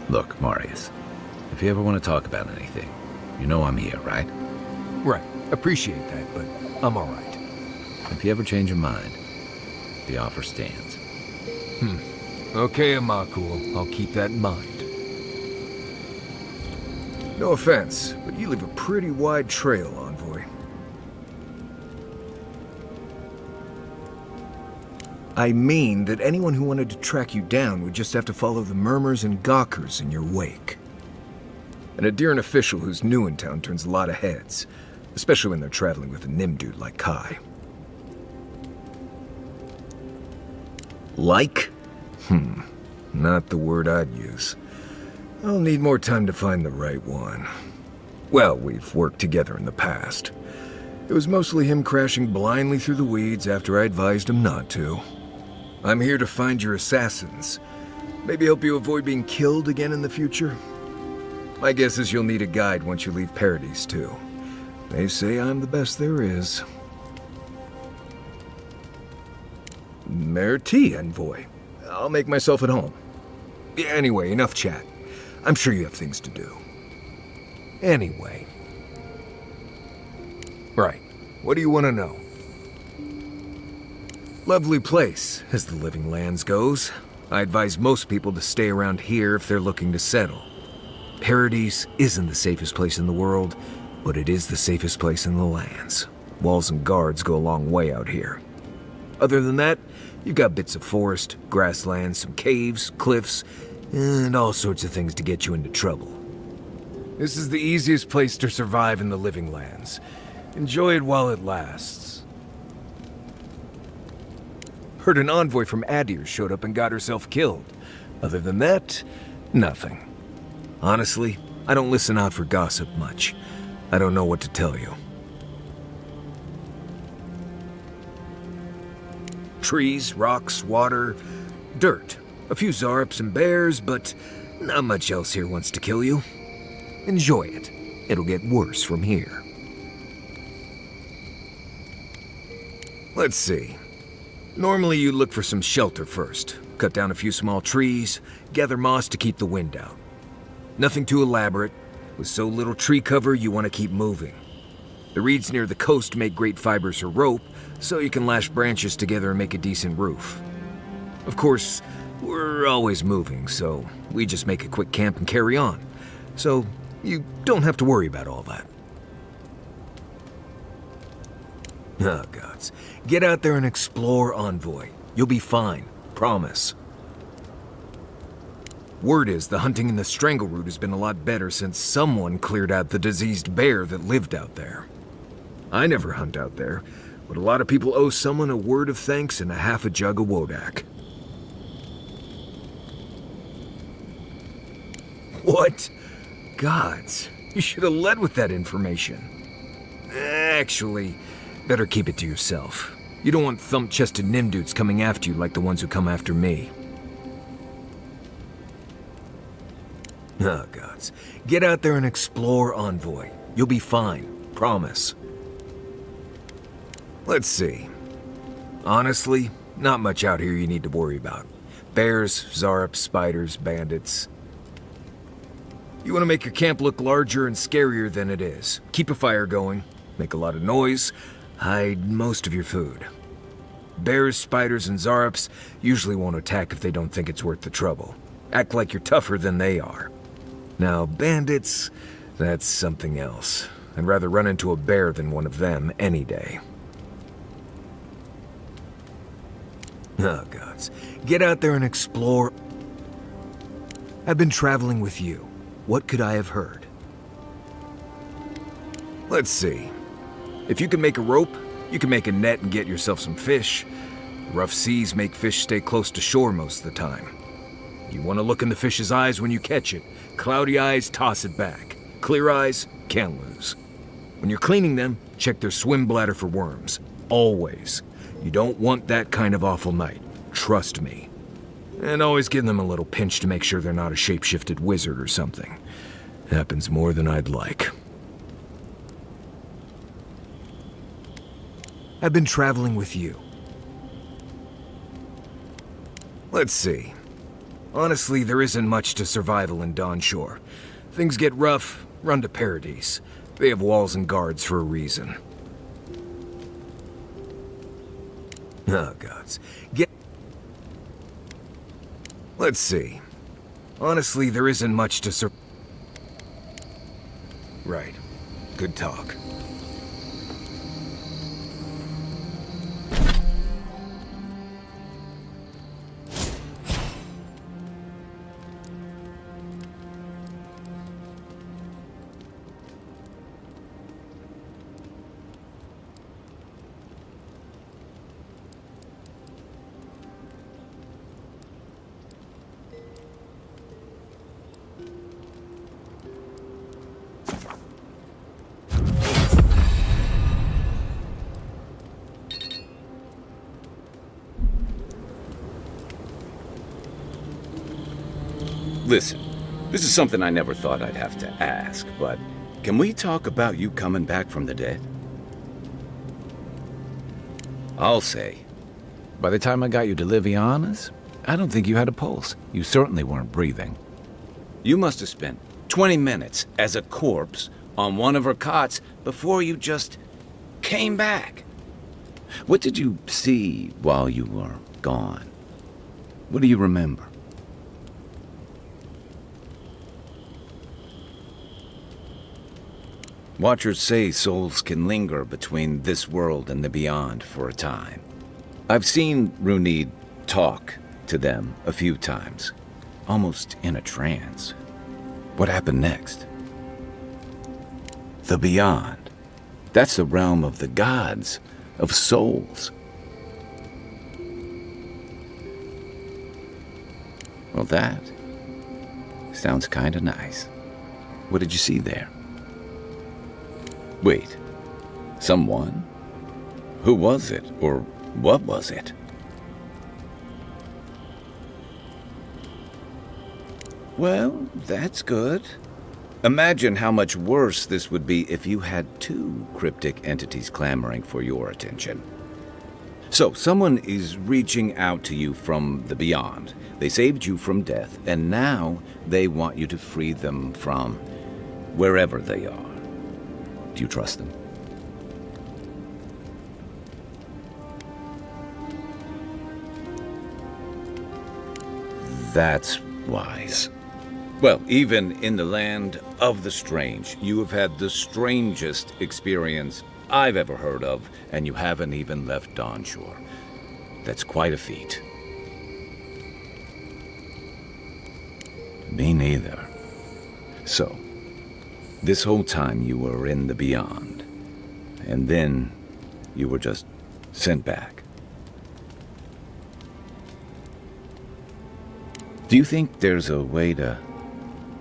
Look, Marius, if you ever want to talk about anything, you know I'm here, right? Right. Appreciate that, but I'm alright. If you ever change your mind, the offer stands. Okay, Amakul. I'll keep that in mind. No offense, but you leave a pretty wide trail, Envoy. I mean that anyone who wanted to track you down would just have to follow the murmurs and gawkers in your wake. An Adiran official who's new in town turns a lot of heads, especially when they're traveling with a Nim dude like Kai. Like? Not the word I'd use. I'll need more time to find the right one. Well, we've worked together in the past. It was mostly him crashing blindly through the weeds after I advised him not to. I'm here to find your assassins. Maybe help you avoid being killed again in the future. My guess is you'll need a guide once you leave Paradise, too. They say I'm the best there is. Merci, Envoy. I'll make myself at home. Anyway, enough chat. I'm sure you have things to do. Anyway. Right. What do you want to know? Lovely place, as the Living Lands goes. I advise most people to stay around here if they're looking to settle. Paradise isn't the safest place in the world, but it is the safest place in the lands. Walls and guards go a long way out here. Other than that, you've got bits of forest, grasslands, some caves, cliffs, and all sorts of things to get you into trouble. This is the easiest place to survive in the Living Lands. Enjoy it while it lasts. Heard an envoy from Adir showed up and got herself killed. Other than that, nothing. Honestly, I don't listen out for gossip much. I don't know what to tell you. Trees, rocks, water, dirt. A few Zarps and bears, but not much else here wants to kill you. Enjoy it. It'll get worse from here. Let's see. Normally you look for some shelter first. Cut down a few small trees, gather moss to keep the wind out. Nothing too elaborate. With so little tree cover, you want to keep moving. The reeds near the coast make great fibers for rope, so you can lash branches together and make a decent roof. Of course, we're always moving, so we just make a quick camp and carry on. So you don't have to worry about all that. Oh, gods. Get out there and explore, Envoy. You'll be fine. Promise. Word is the hunting in the Strangleroot has been a lot better since someone cleared out the diseased bear that lived out there. I never hunt out there, but a lot of people owe someone a word of thanks and a half a jug of Wodak. What? Gods, you should have led with that information. Actually, better keep it to yourself. You don't want thump-chested Nimdudes coming after you like the ones who come after me. Oh, gods. Get out there and explore, Envoy. You'll be fine. Promise. Let's see. Honestly, not much out here you need to worry about. Bears, Zarps, spiders, bandits. You want to make your camp look larger and scarier than it is. Keep a fire going, make a lot of noise, hide most of your food. Bears, spiders, and Zarps usually won't attack if they don't think it's worth the trouble. Act like you're tougher than they are. Now, bandits, that's something else. I'd rather run into a bear than one of them any day. Oh, gods. Get out there and explore. I've been traveling with you. What could I have heard? Let's see. If you can make a rope, you can make a net and get yourself some fish. Rough seas make fish stay close to shore most of the time. You want to look in the fish's eyes when you catch it. Cloudy eyes, toss it back. Clear eyes, can't lose. When you're cleaning them, check their swim bladder for worms. Always. You don't want that kind of awful night. Trust me. And always give them a little pinch to make sure they're not a shape-shifted wizard or something. Happens more than I'd like. I've been traveling with you. Let's see. Honestly, there isn't much to survival in Dawnshore. Things get rough, run to Paradise. They have walls and guards for a reason. Oh, gods. Let's see. Honestly, there isn't much to Right. Good talk. Listen, this is something I never thought I'd have to ask, but can we talk about you coming back from the dead? I'll say, by the time I got you to Liviana's, I don't think you had a pulse. You certainly weren't breathing. You must have spent 20 minutes as a corpse on one of her cots before you just came back. What did you see while you were gone? What do you remember? Watchers say souls can linger between this world and the beyond for a time. I've seen Runid talk to them a few times, almost in a trance. What happened next? The beyond. That's the realm of the gods, of souls. Well, that sounds kinda nice. What did you see there? Wait, someone? Who was it, or what was it? Well, that's good. Imagine how much worse this would be if you had two cryptic entities clamoring for your attention. So, someone is reaching out to you from the beyond. They saved you from death, and now they want you to free them from wherever they are. Do you trust them? That's wise. Well, even in the land of the strange, you have had the strangest experience I've ever heard of, and you haven't even left Dawnshore. That's quite a feat. Me neither. So, this whole time you were in the beyond, and then you were just sent back. Do you think there's a way to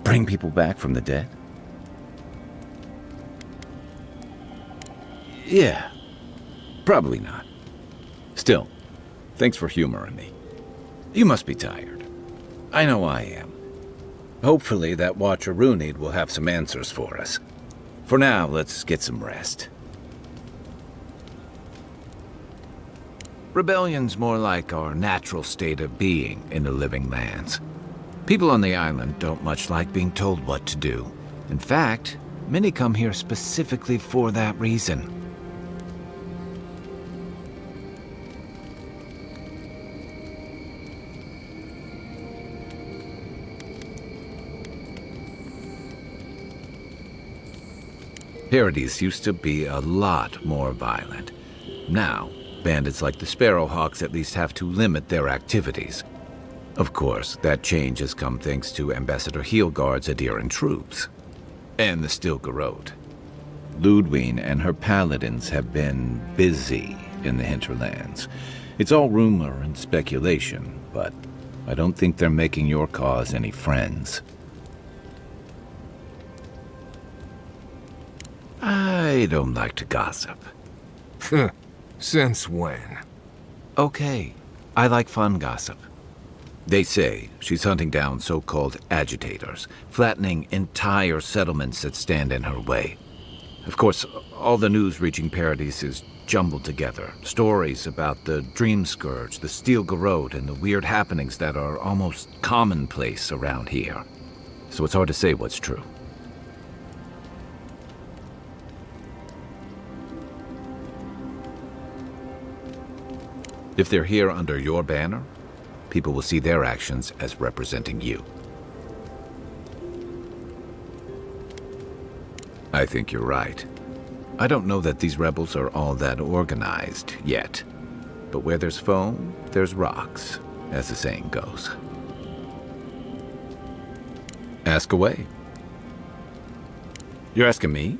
bring people back from the dead? Yeah, probably not. Still, thanks for humoring me. You must be tired. I know I am. Hopefully that Watcher Runid will have some answers for us. For now, let's get some rest. Rebellion's more like our natural state of being in the living lands. People on the island don't much like being told what to do. In fact, many come here specifically for that reason. Paradise used to be a lot more violent. Now, bandits like the Sparrowhawks at least have to limit their activities. Of course, that change has come thanks to Ambassador Heelgard's adherent troops. And the Stilgarode. Ludwine and her paladins have been busy in the hinterlands. It's all rumor and speculation, but I don't think they're making your cause any friends. I don't like to gossip. Since when? Okay, I like fun gossip. They say she's hunting down so-called agitators, flattening entire settlements that stand in her way. Of course, all the news reaching Paradis is jumbled together. Stories about the Dream Scourge, the Steel Garrote, and the weird happenings that are almost commonplace around here. So it's hard to say what's true. If they're here under your banner, people will see their actions as representing you. I think you're right. I don't know that these rebels are all that organized yet. But where there's foam, there's rocks, as the saying goes. Ask away. You're asking me?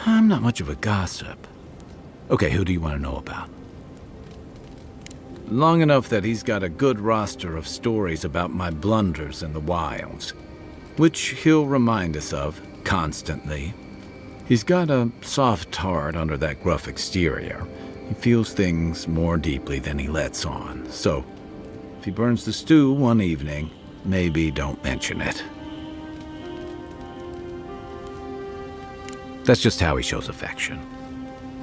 I'm not much of a gossip. Okay, who do you want to know about? Long enough that he's got a good roster of stories about my blunders in the wilds, which he'll remind us of constantly. He's got a soft heart under that gruff exterior. He feels things more deeply than he lets on, so if he burns the stew one evening, maybe don't mention it. That's just how he shows affection.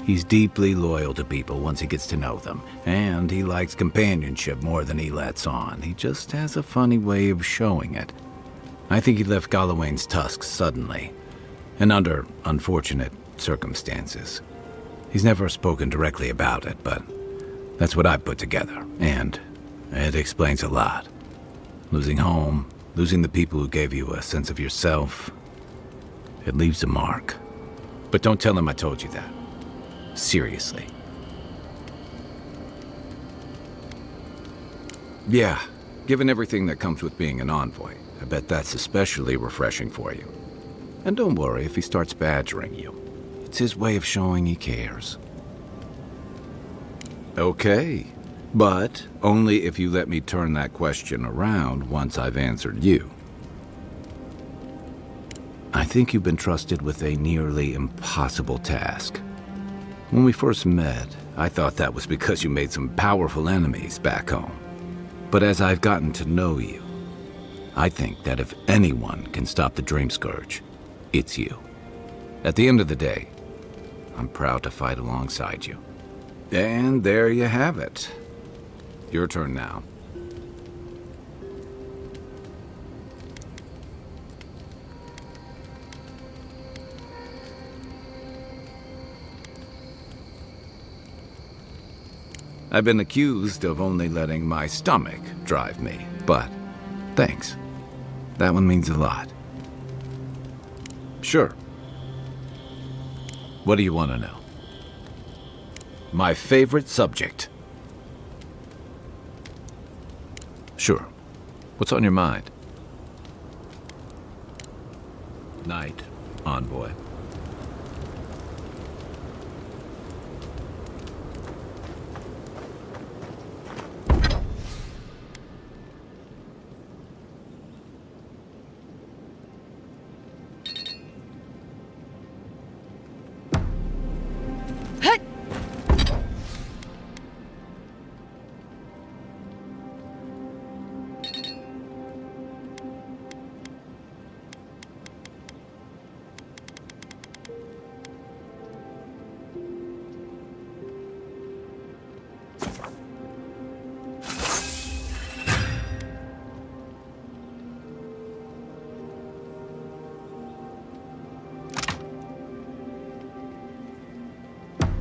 He's deeply loyal to people once he gets to know them, and he likes companionship more than he lets on. He just has a funny way of showing it. I think he left Galawain's tusks suddenly, and under unfortunate circumstances. He's never spoken directly about it, but that's what I put together, and it explains a lot. Losing home, losing the people who gave you a sense of yourself, it leaves a mark. But don't tell him I told you that. Seriously. Yeah, given everything that comes with being an envoy, I bet that's especially refreshing for you. And don't worry if he starts badgering you. It's his way of showing he cares. Okay, but only if you let me turn that question around once I've answered you. I think you've been trusted with a nearly impossible task. When we first met, I thought that was because you made some powerful enemies back home. But as I've gotten to know you, I think that if anyone can stop the Dream Scourge, it's you. At the end of the day, I'm proud to fight alongside you. And there you have it. Your turn now. I've been accused of only letting my stomach drive me, but thanks. That one means a lot. Sure. What do you want to know? My favorite subject. Sure. What's on your mind? Night, envoy.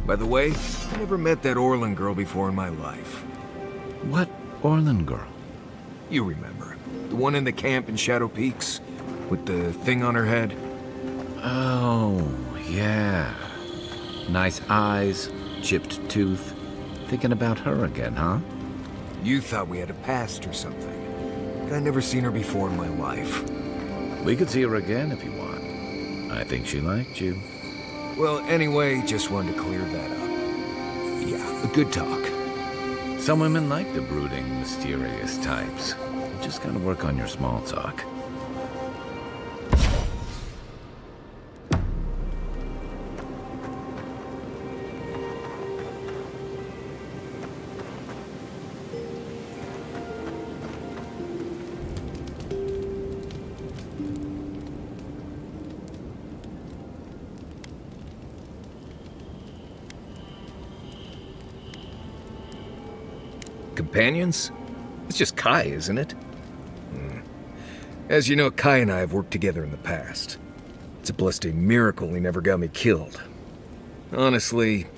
By the way, I never met that Orlan girl before in my life. What Orlan girl? You remember. The one in the camp in Shadow Peaks? With the thing on her head? Oh, yeah. Nice eyes, chipped tooth. Thinking about her again, huh? You thought we had a past or something. But I'd never seen her before in my life. We could see her again if you want. I think she liked you. Well, anyway, just wanted to clear that up. Yeah, a good talk. Some women like the brooding, mysterious types. You just gotta work on your small talk. Companions? It's just Kai, isn't it? As you know, Kai and I have worked together in the past. It's a blessed miracle he never got me killed. Honestly,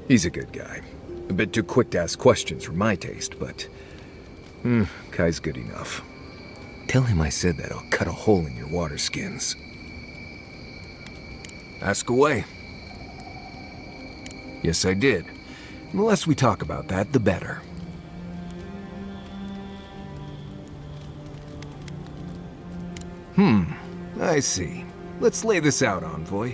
he's a good guy. A bit too quick to ask questions for my taste, but... Kai's good enough. Tell him I said that I'll cut a hole in your water skins. Ask away. Yes, I did. The less we talk about that, the better. I see. Let's lay this out, Envoy.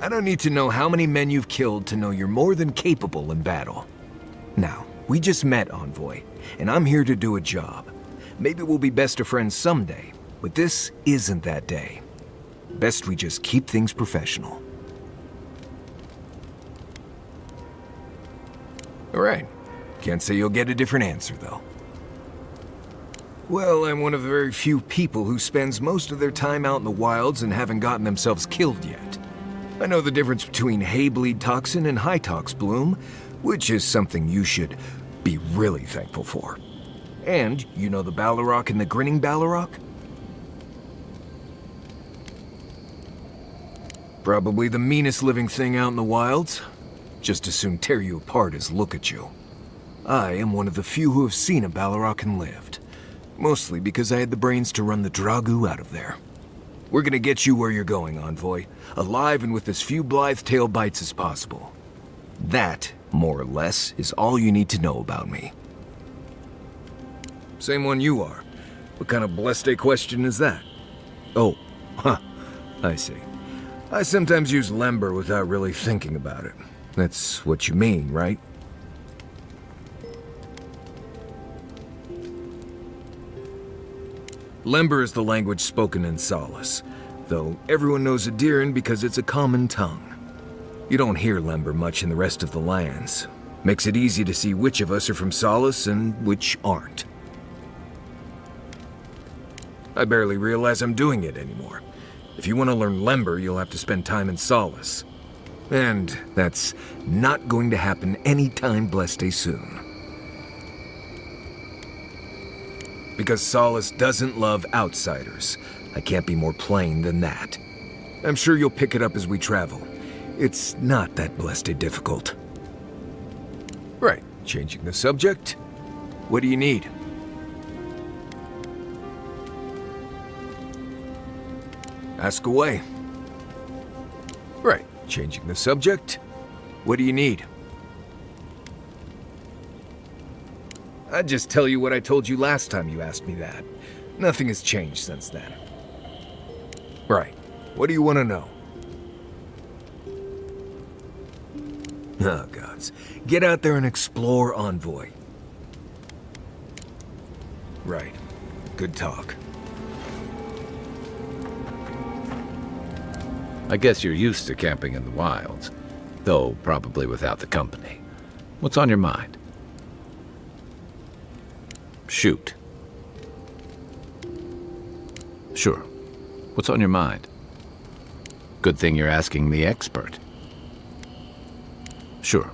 I don't need to know how many men you've killed to know you're more than capable in battle. Now, we just met, Envoy, and I'm here to do a job. Maybe we'll be best of friends someday, but this isn't that day. Best we just keep things professional. Alright. Can't say you'll get a different answer, though. Well, I'm one of the very few people who spends most of their time out in the wilds and haven't gotten themselves killed yet. I know the difference between hay-bleed toxin and high-tox bloom, which is something you should be really thankful for. And you know the Balrog and the Grinning Balrog? Probably the meanest living thing out in the wilds. Just as soon tear you apart as look at you. I am one of the few who have seen a Balrog and lived. Mostly because I had the brains to run the Dragu out of there. We're gonna get you where you're going, Envoy. Alive and with as few blithe tail bites as possible. That, more or less, is all you need to know about me. Same one you are. What kind of blessed question is that? Oh, I see. I sometimes use lember without really thinking about it. That's what you mean, right? Lember is the language spoken in Solace, though everyone knows Adiran because it's a common tongue. You don't hear lember much in the rest of the lands. Makes it easy to see which of us are from Solace and which aren't. I barely realize I'm doing it anymore. If you want to learn lember, you'll have to spend time in Solace. And that's not going to happen anytime blessed soon. Because Solace doesn't love outsiders. I can't be more plain than that. I'm sure you'll pick it up as we travel. It's not that blessed difficult. Right, changing the subject. What do you need? Ask away. Right, changing the subject. What do you need? I'd just tell you what I told you last time you asked me that. Nothing has changed since then. Right. What do you want to know? Oh, gods. Get out there and explore, Envoy. Right. Good talk. I guess you're used to camping in the wilds, though probably without the company. What's on your mind? Shoot. Sure. What's on your mind? Good thing you're asking the expert. Sure.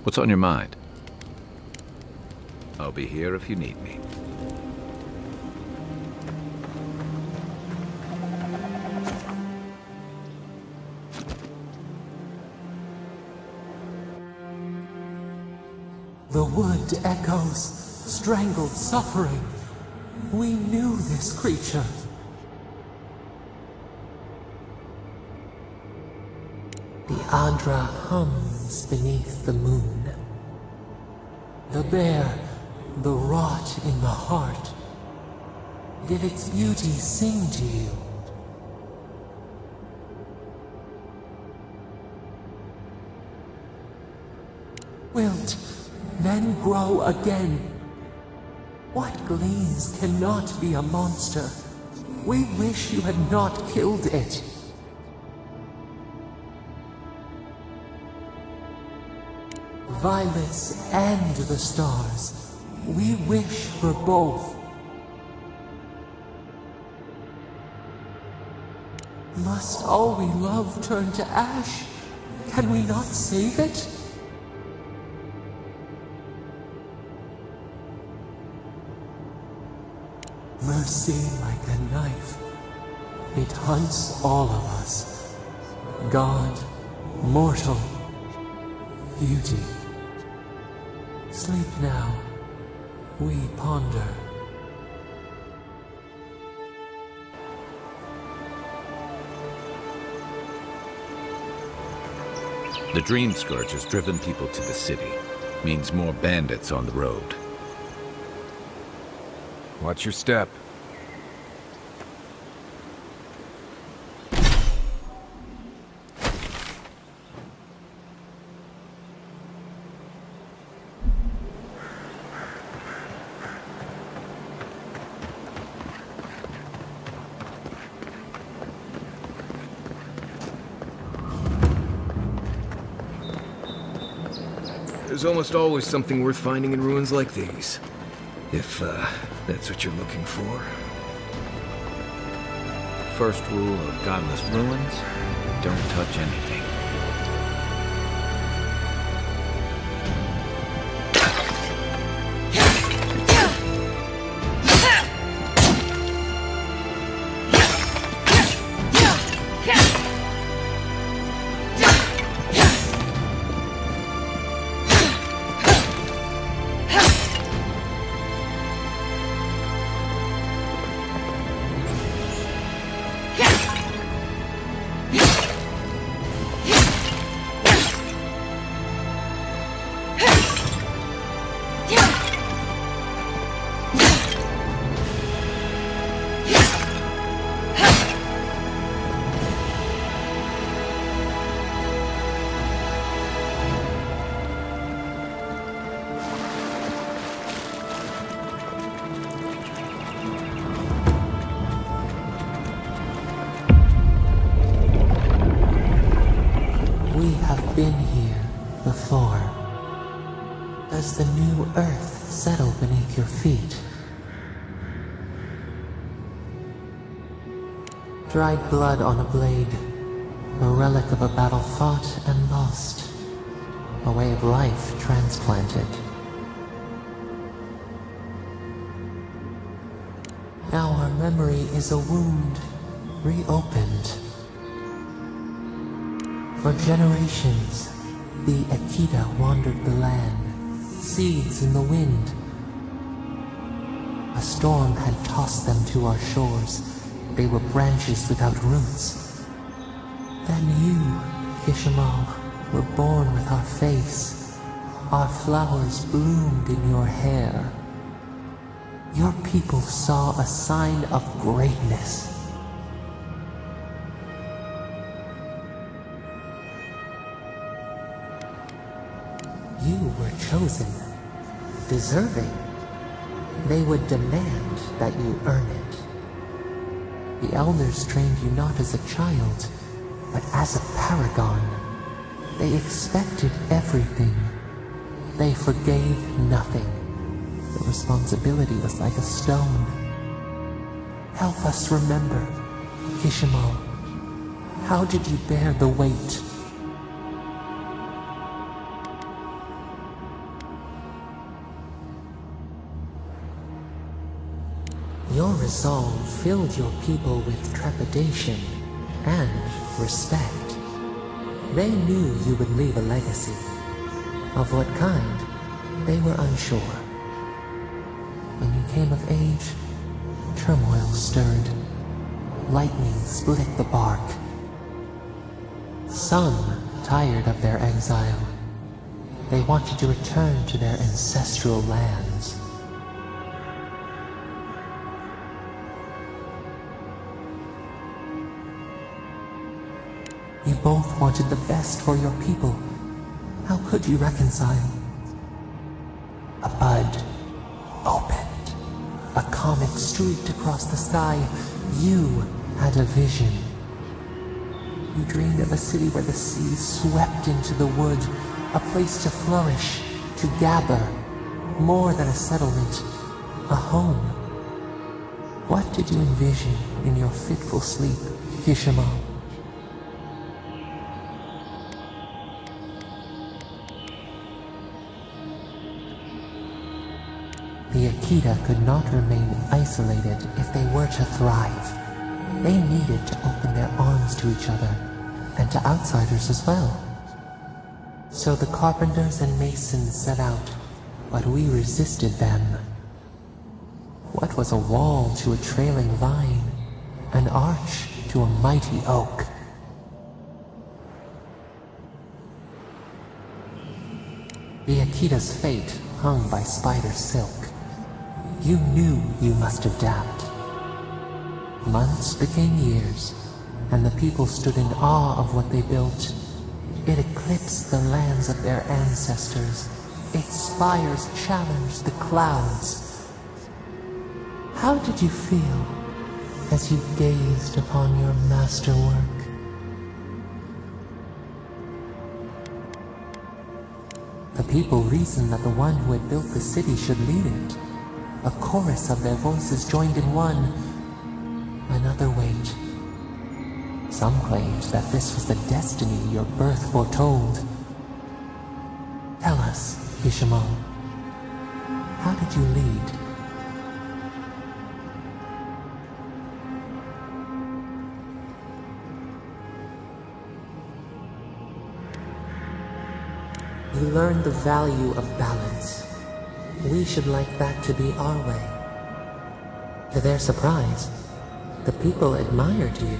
What's on your mind? I'll be here if you need me. The wood echoes. Strangled suffering. We knew this creature. The Andra hums beneath the moon. The bear, the rot in the heart. Did its beauty sing to you? Wilt, then grow again. What gleams cannot be a monster? We wish you had not killed it. Violets and the stars. We wish for both. Must all we love turn to ash? Can we not save it? Mercy like a knife. It hunts all of us. God, mortal, beauty. Sleep now. We ponder. The Dream Scourge has driven people to the city. Means more bandits on the road. Watch your step. There's almost always something worth finding in ruins like these. If, that's what you're looking for. First rule of Godless Ruins, don't touch anything. Been here before. Does the new earth settle beneath your feet? Dried blood on a blade, a relic of a battle fought and lost, a way of life transplanted. Now our memory is a wound reopened. For generations, the Akita wandered the land, seeds in the wind. A storm had tossed them to our shores. They were branches without roots. Then you, Kishimal, were born with our face. Our flowers bloomed in your hair. Your people saw a sign of greatness. You were chosen, deserving. They would demand that you earn it. The elders trained you not as a child, but as a paragon. They expected everything. They forgave nothing. The responsibility was like a stone. Help us remember, Kishimal. How did you bear the weight? Your resolve filled your people with trepidation and respect. They knew you would leave a legacy. Of what kind, they were unsure. When you came of age, turmoil stirred. Lightning split the bark. Some tired of their exile. They wanted to return to their ancestral lands. You both wanted the best for your people. How could you reconcile? A bud opened. A comet streaked across the sky. You had a vision. You dreamed of a city where the sea swept into the wood, a place to flourish, to gather, more than a settlement, a home. What did you envision in your fitful sleep, Kishimal? The Akita could not remain isolated if they were to thrive. They needed to open their arms to each other, and to outsiders as well. So the carpenters and masons set out, but we resisted them. What was a wall to a trailing vine, an arch to a mighty oak? The Akita's fate hung by spider silk. You knew you must adapt. Months became years, and the people stood in awe of what they built. It eclipsed the lands of their ancestors. Its spires challenged the clouds. How did you feel as you gazed upon your masterwork? The people reasoned that the one who had built the city should lead it. A chorus of their voices joined in one. Another wait. Some claimed that this was the destiny your birth foretold. Tell us, Ishmael, how did you lead? We learned the value of balance. We should like that to be our way. To their surprise, the people admired you.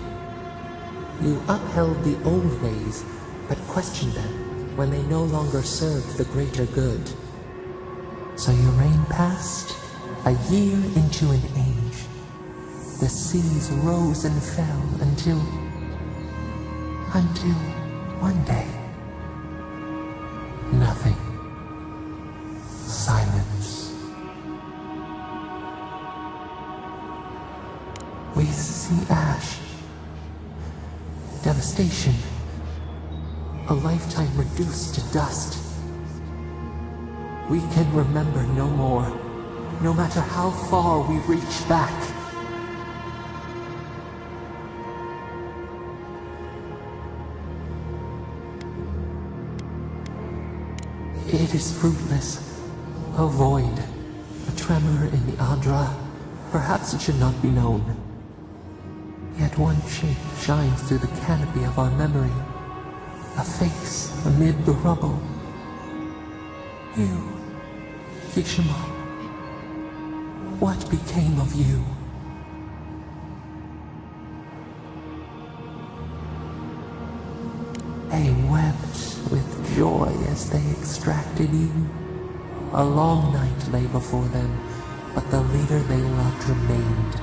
You upheld the old ways, but questioned them when they no longer served the greater good. So your reign passed, a year into an age. The seas rose and fell until one day, nothing. Silence. We see ash. Devastation. A lifetime reduced to dust. We can remember no more, no matter how far we reach back. It is fruitless. A void. A tremor in the Adra. Perhaps it should not be known. Yet one shape shines through the canopy of our memory. A face amid the rubble. You, Kishima. What became of you? They wept with joy as they extracted you. A long night lay before them, but the leader they loved remained.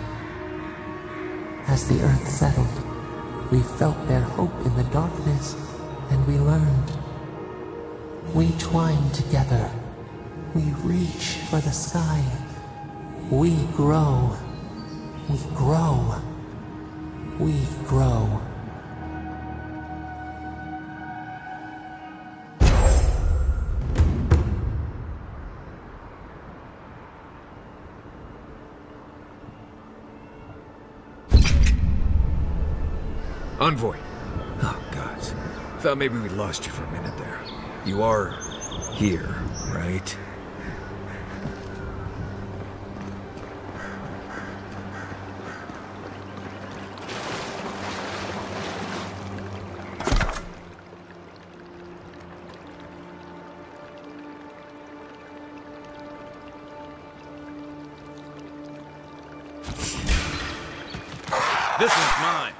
As the earth settled, we felt their hope in the darkness, and we learned. We twine together. We reach for the sky. We grow. We grow. We grow. Envoy. Oh, God. Thought maybe we lost you for a minute there. You are here, right? This one's mine.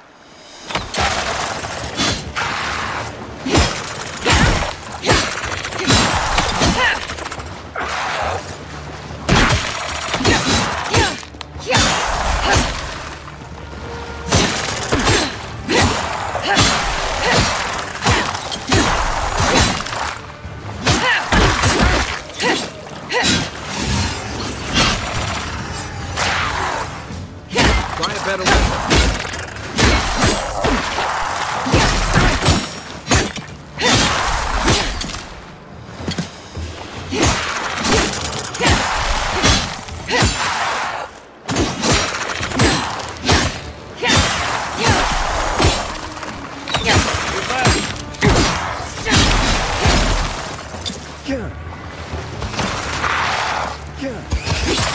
Try a better weapon. Yeah.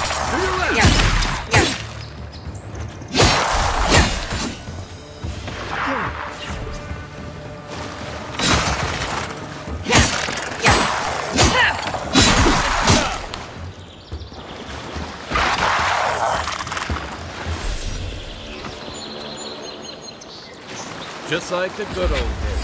Just like the good old days.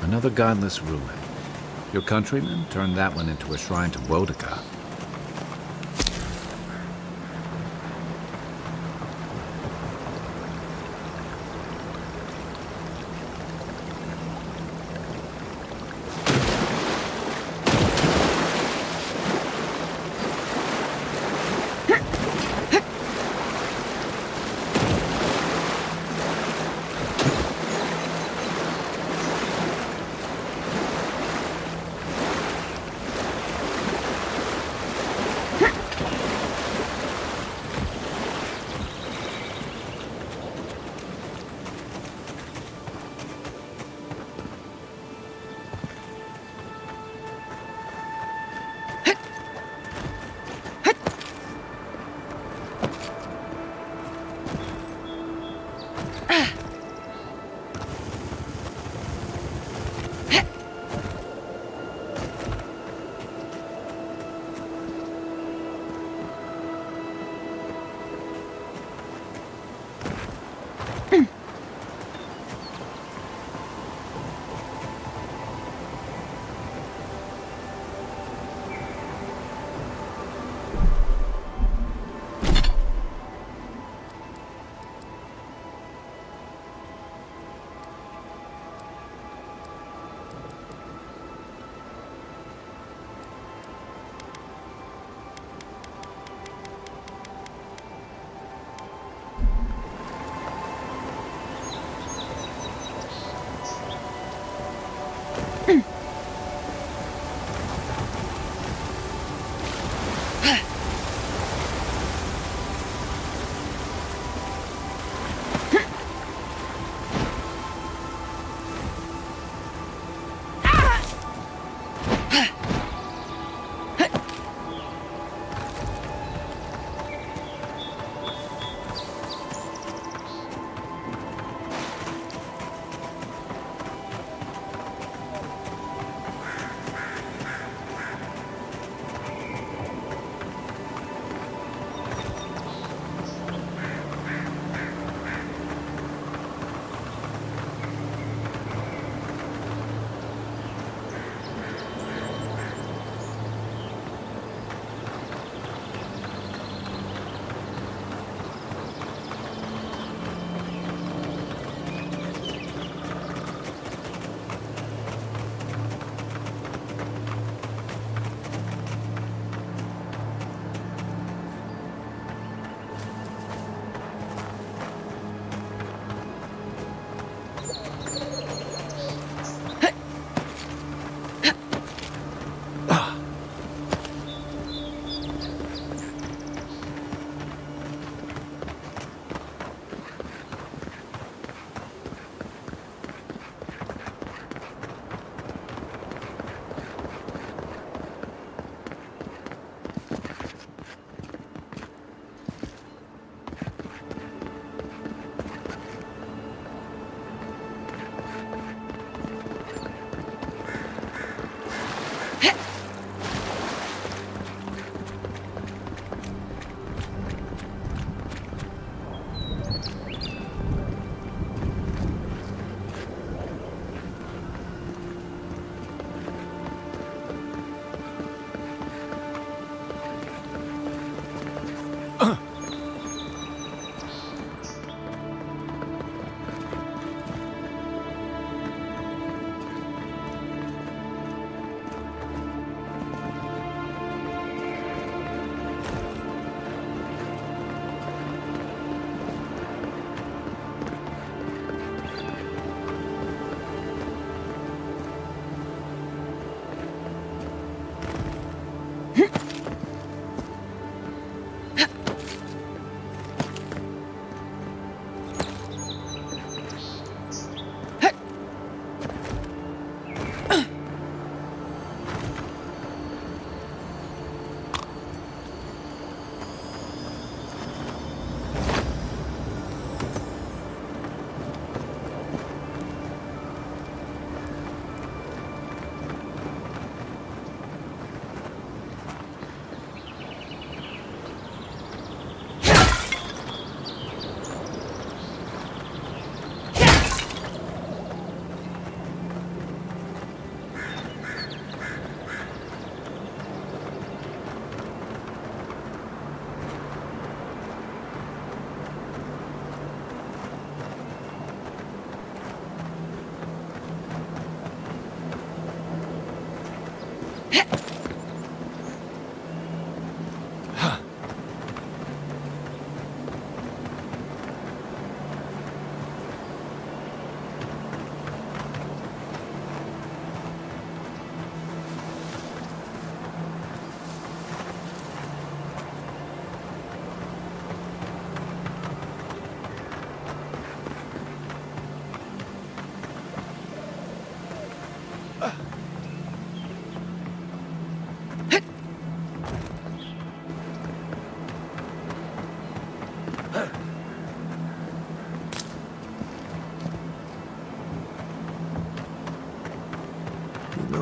Another godless ruin. Your countrymen turned that one into a shrine to Boudica.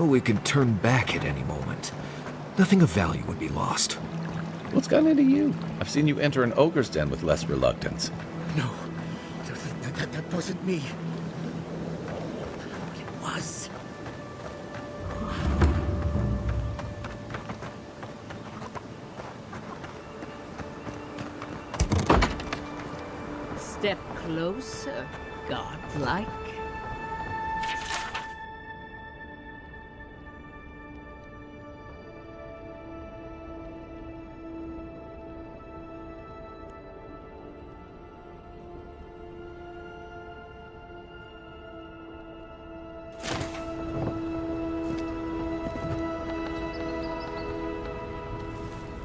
We can turn back at any moment. Nothing of value would be lost. What's gotten into you? I've seen you enter an ogre's den with less reluctance. No, that wasn't me. It was. Step closer, godlike.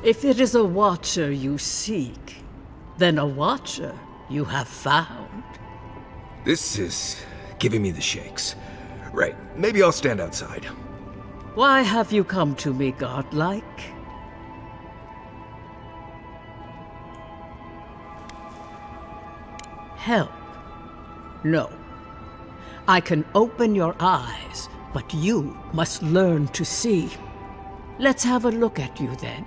If it is a watcher you seek, then a watcher you have found. This is giving me the shakes. Right, maybe I'll stand outside. Why have you come to me, godlike? Help? No. I can open your eyes, but you must learn to see. Let's have a look at you then.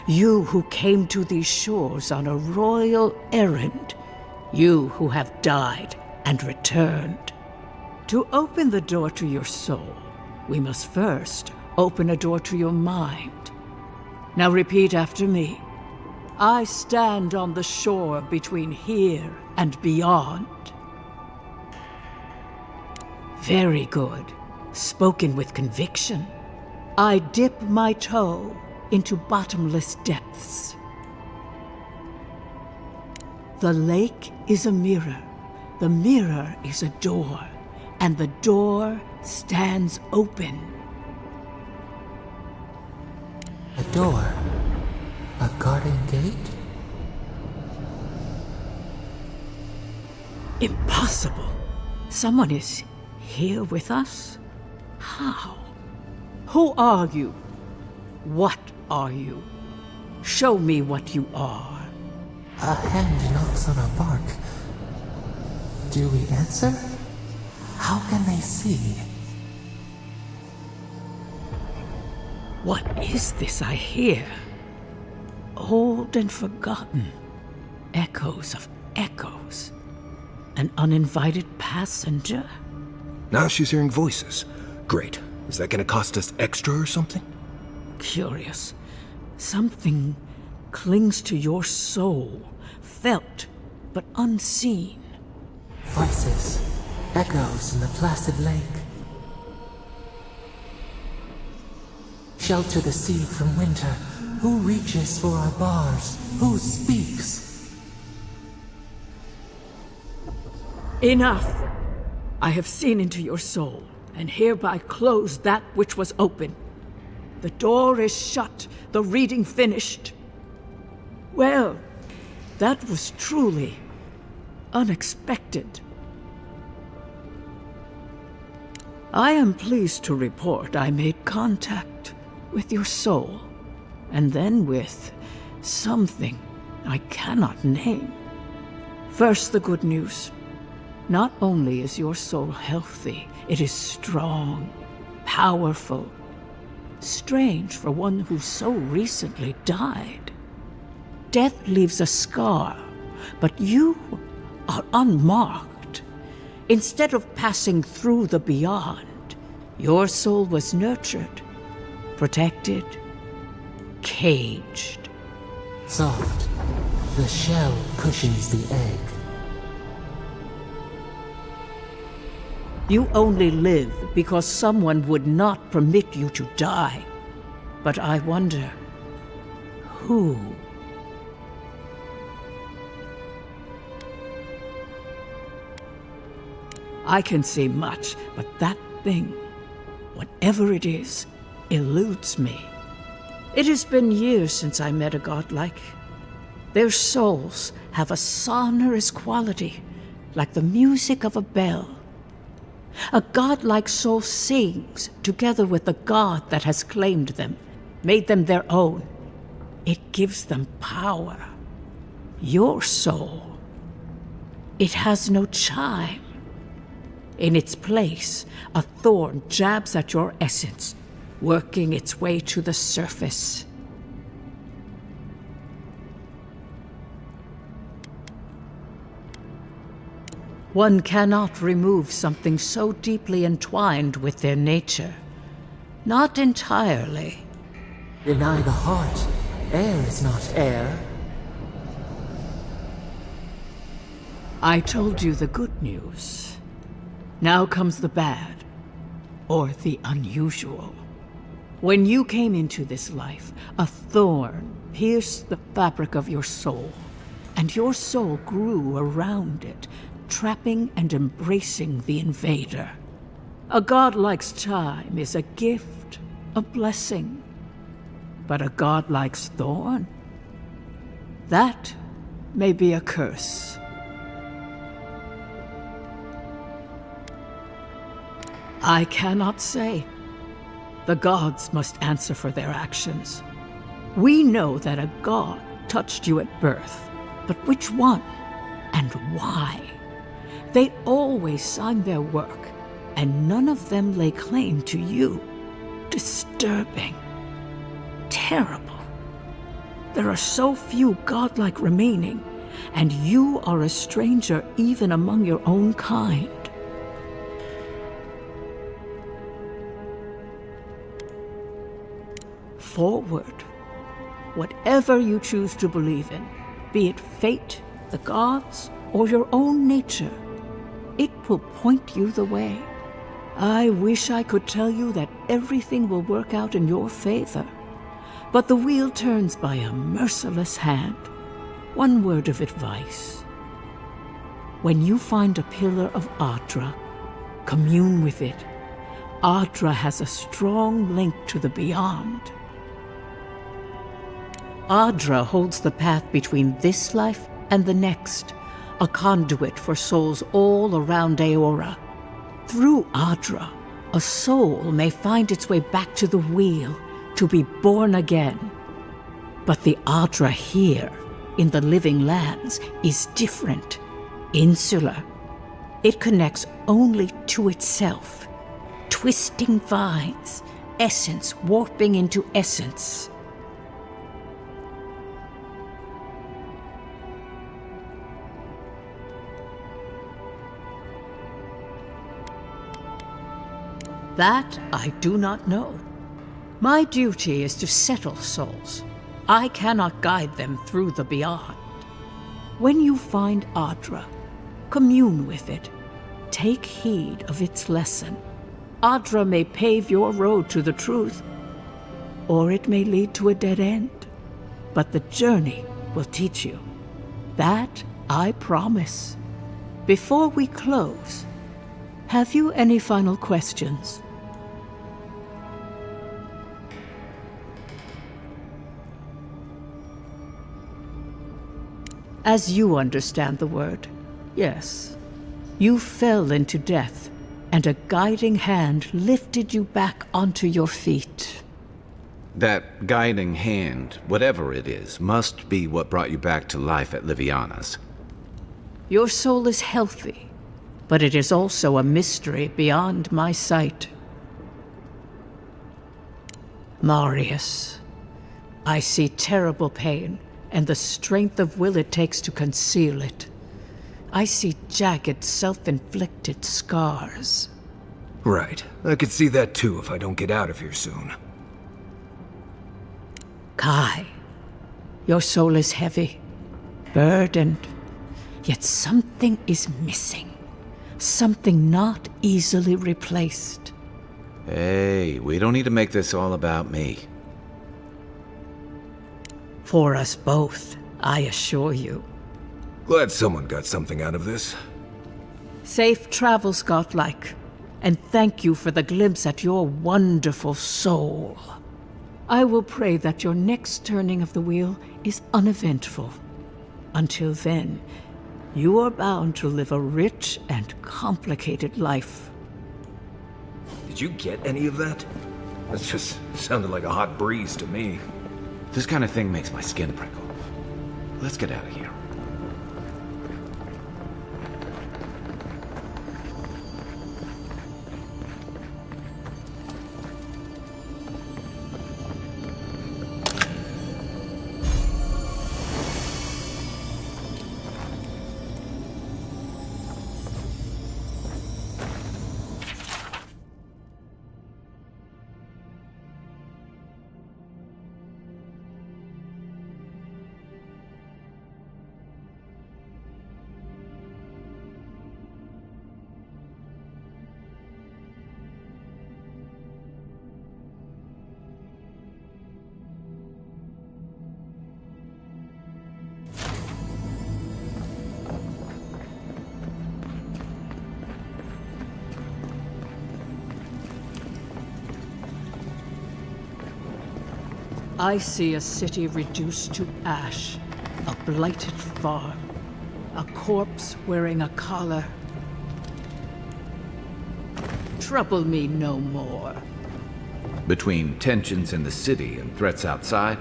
You who came to these shores on a royal errand. You who have died and returned. To open the door to your soul, we must first open a door to your mind. Now repeat after me. I stand on the shore between here and beyond. Very good. Spoken with conviction. I dip my toe into bottomless depths. The lake is a mirror, the mirror is a door, and the door stands open. A door? A garden gate? Impossible. Someone is here with us? How? Who are you? What are you? Show me what you are. A hand knocks on our bark. Do we answer? How can they see? What is this I hear? Old and forgotten. Echoes of echoes. An uninvited passenger? Now she's hearing voices. Great. Is that gonna cost us extra or something? Curious. Something clings to your soul, felt but unseen. Voices, echoes in the placid lake. Shelter the sea from winter. Who reaches for our bars? Who speaks? Enough! I have seen into your soul, and hereby close that which was open. The door is shut, the reading finished. Well, that was truly unexpected. I am pleased to report I made contact with your soul, and then with something I cannot name. First, the good news. Not only is your soul healthy, it is strong, powerful. Strange for one who so recently died. Death leaves a scar, but you are unmarked. Instead of passing through the beyond, your soul was nurtured, protected, caged. Soft. The shell cushions the egg. You only live because someone would not permit you to die. But I wonder, who? I can say much, but that thing, whatever it is, eludes me. It has been years since I met a godlike. Their souls have a sonorous quality, like the music of a bell. A godlike soul sings together with the god that has claimed them, made them their own. It gives them power. Your soul, it has no chime. In its place, a thorn jabs at your essence, working its way to the surface. One cannot remove something so deeply entwined with their nature. Not entirely. Deny the heart. Air is not air. I told you the good news. Now comes the bad, or the unusual. When you came into this life, a thorn pierced the fabric of your soul, and your soul grew around it, trapping and embracing the invader. A godlike's chime is a gift, a blessing. But a godlike's thorn? That may be a curse. I cannot say. The gods must answer for their actions. We know that a god touched you at birth, but which one and why? They always sign their work, and none of them lay claim to you. Disturbing. Terrible. There are so few godlike remaining, and you are a stranger even among your own kind. Forward. Whatever you choose to believe in, be it fate, the gods, or your own nature, it will point you the way. I wish I could tell you that everything will work out in your favor, but the wheel turns by a merciless hand. One word of advice. When you find a pillar of Adra, commune with it. Adra has a strong link to the beyond. Adra holds the path between this life and the next, a conduit for souls all around Aora. Through Adra, a soul may find its way back to the wheel, to be born again. But the Adra here, in the living lands, is different, insular. It connects only to itself. Twisting vines, essence warping into essence. That I do not know. My duty is to settle souls. I cannot guide them through the beyond. When you find Adra, commune with it. Take heed of its lesson. Adra may pave your road to the truth, or it may lead to a dead end. But the journey will teach you. That I promise. Before we close, have you any final questions? As you understand the word, yes. You fell into death, and a guiding hand lifted you back onto your feet. That guiding hand, whatever it is, must be what brought you back to life at Liviana's. Your soul is healthy, but it is also a mystery beyond my sight. Marius, I see terrible pain, and the strength of will it takes to conceal it. I see jagged, self-inflicted scars. Right. I could see that too if I don't get out of here soon. Kai, your soul is heavy, burdened, yet something is missing. something not easily replaced. Hey, we don't need to make this all about me. For us both, I assure you. Glad someone got something out of this. Safe travels, godlike, and thank you for the glimpse at your wonderful soul. I will pray that your next turning of the wheel is uneventful. Until then, you are bound to live a rich and complicated life. Did you get any of that? That just sounded like a hot breeze to me. This kind of thing makes my skin prickle. Let's get out of here. I see a city reduced to ash, a blighted farm, a corpse wearing a collar. Trouble me no more. Between tensions in the city and threats outside,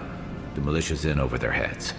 the militia's in over their heads.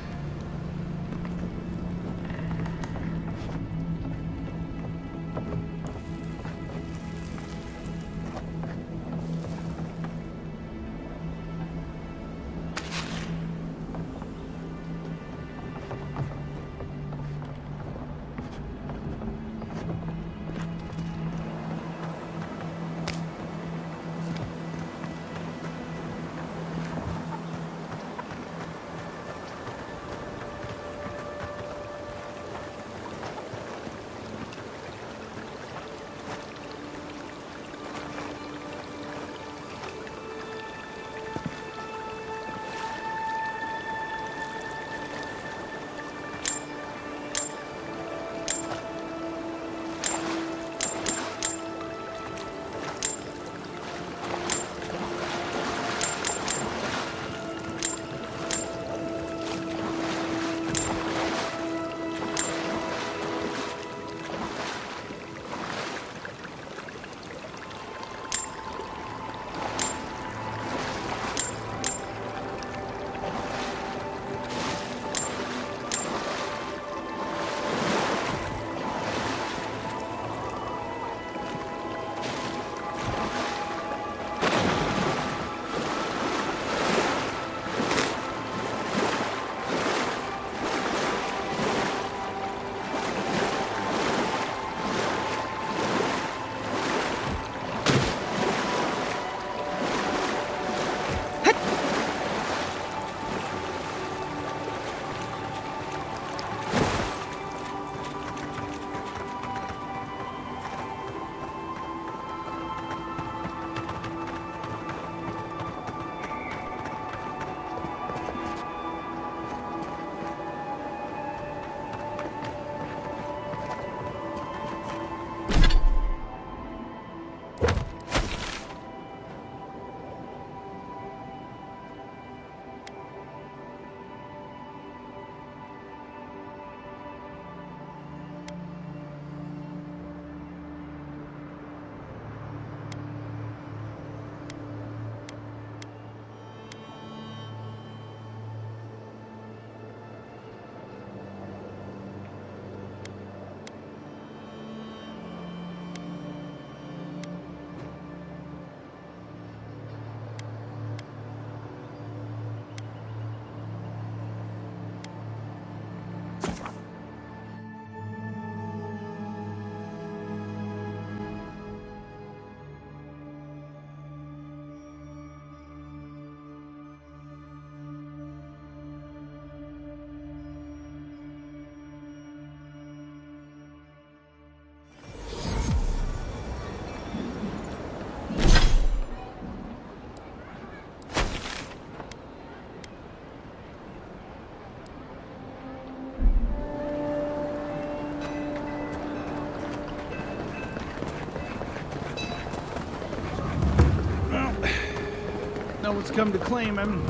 now it's come to claim him,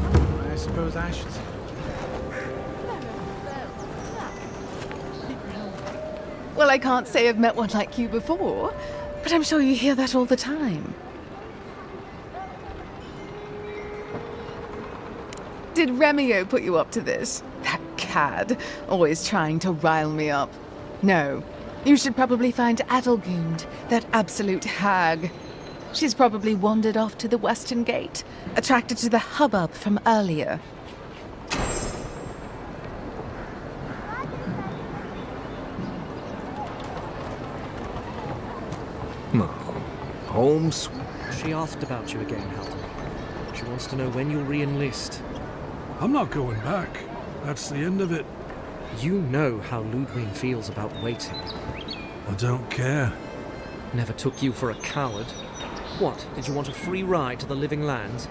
I suppose I should say. Well, I can't say I've met one like you before, but I'm sure you hear that all the time. Did Remio put you up to this? That cad, always trying to rile me up. No, you should probably find Adelgund, that absolute hag. She's probably wandered off to the Western Gate, attracted to the hubbub from earlier. Holmes? She asked about you again, Halton. She wants to know when you'll re-enlist. I'm not going back. That's the end of it. You know how Ludwig feels about waiting. I don't care. Never took you for a coward. What, did you want a free ride to the living lands?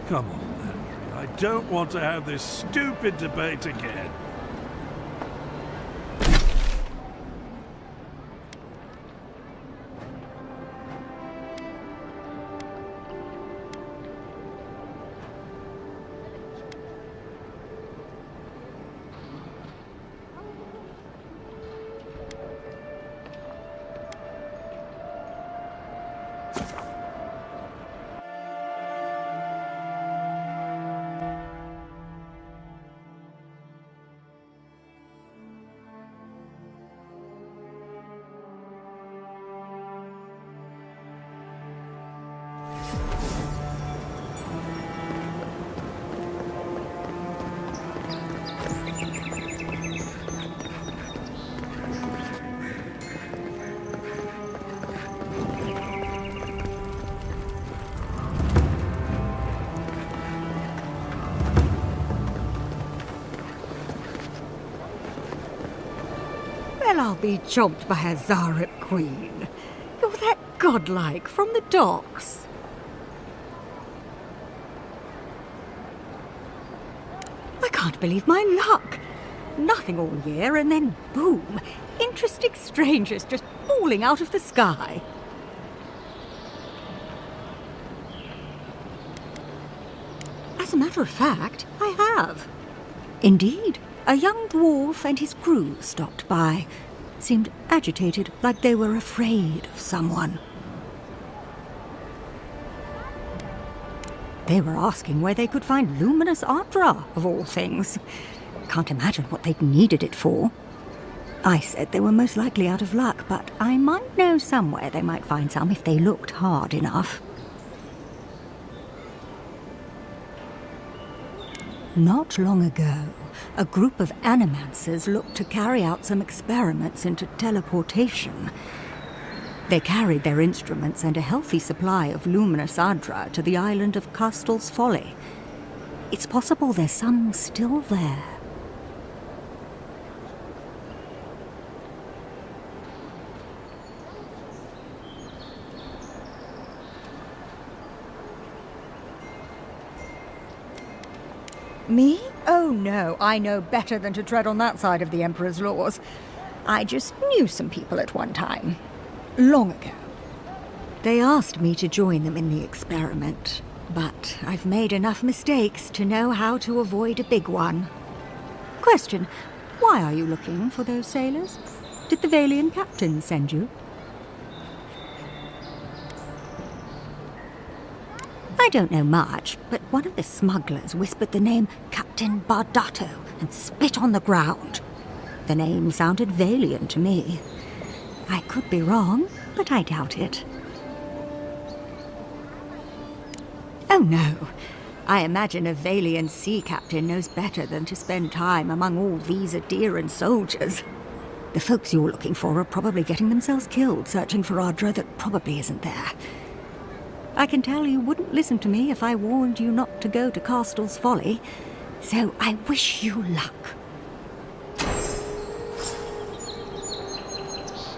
Come on, Henry. I don't want to have this stupid debate again. Well, I'll be chomped by a Zarep queen. You're that godlike from the docks. I can't believe my luck. Nothing all year, and then boom, interesting strangers just falling out of the sky. As a matter of fact, I have. Indeed. A young dwarf and his crew stopped by. Seemed agitated, like they were afraid of someone. They were asking where they could find luminous Ardra, of all things. Can't imagine what they'd needed it for. I said they were most likely out of luck, but I might know somewhere they might find some if they looked hard enough. Not long ago, a group of animancers looked to carry out some experiments into teleportation. They carried their instruments and a healthy supply of luminous Ardra to the island of Castel's Folly. It's possible there's some still there. Me? Oh no, I know better than to tread on that side of the Emperor's laws. I just knew some people at one time. Long ago. They asked me to join them in the experiment, but I've made enough mistakes to know how to avoid a big one. Question, why are you looking for those sailors? Did the Valian captain send you? I don't know much, but one of the smugglers whispered the name Captain Bardato and spit on the ground. The name sounded Valian to me. I could be wrong, but I doubt it. Oh no. I imagine a Valian sea captain knows better than to spend time among all these Adiran soldiers. The folks you're looking for are probably getting themselves killed searching for Ardra that probably isn't there. I can tell you wouldn't listen to me if I warned you not to go to Castel's Folly, so I wish you luck.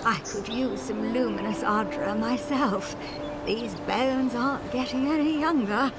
I could use some luminous Ardra myself. These bones aren't getting any younger.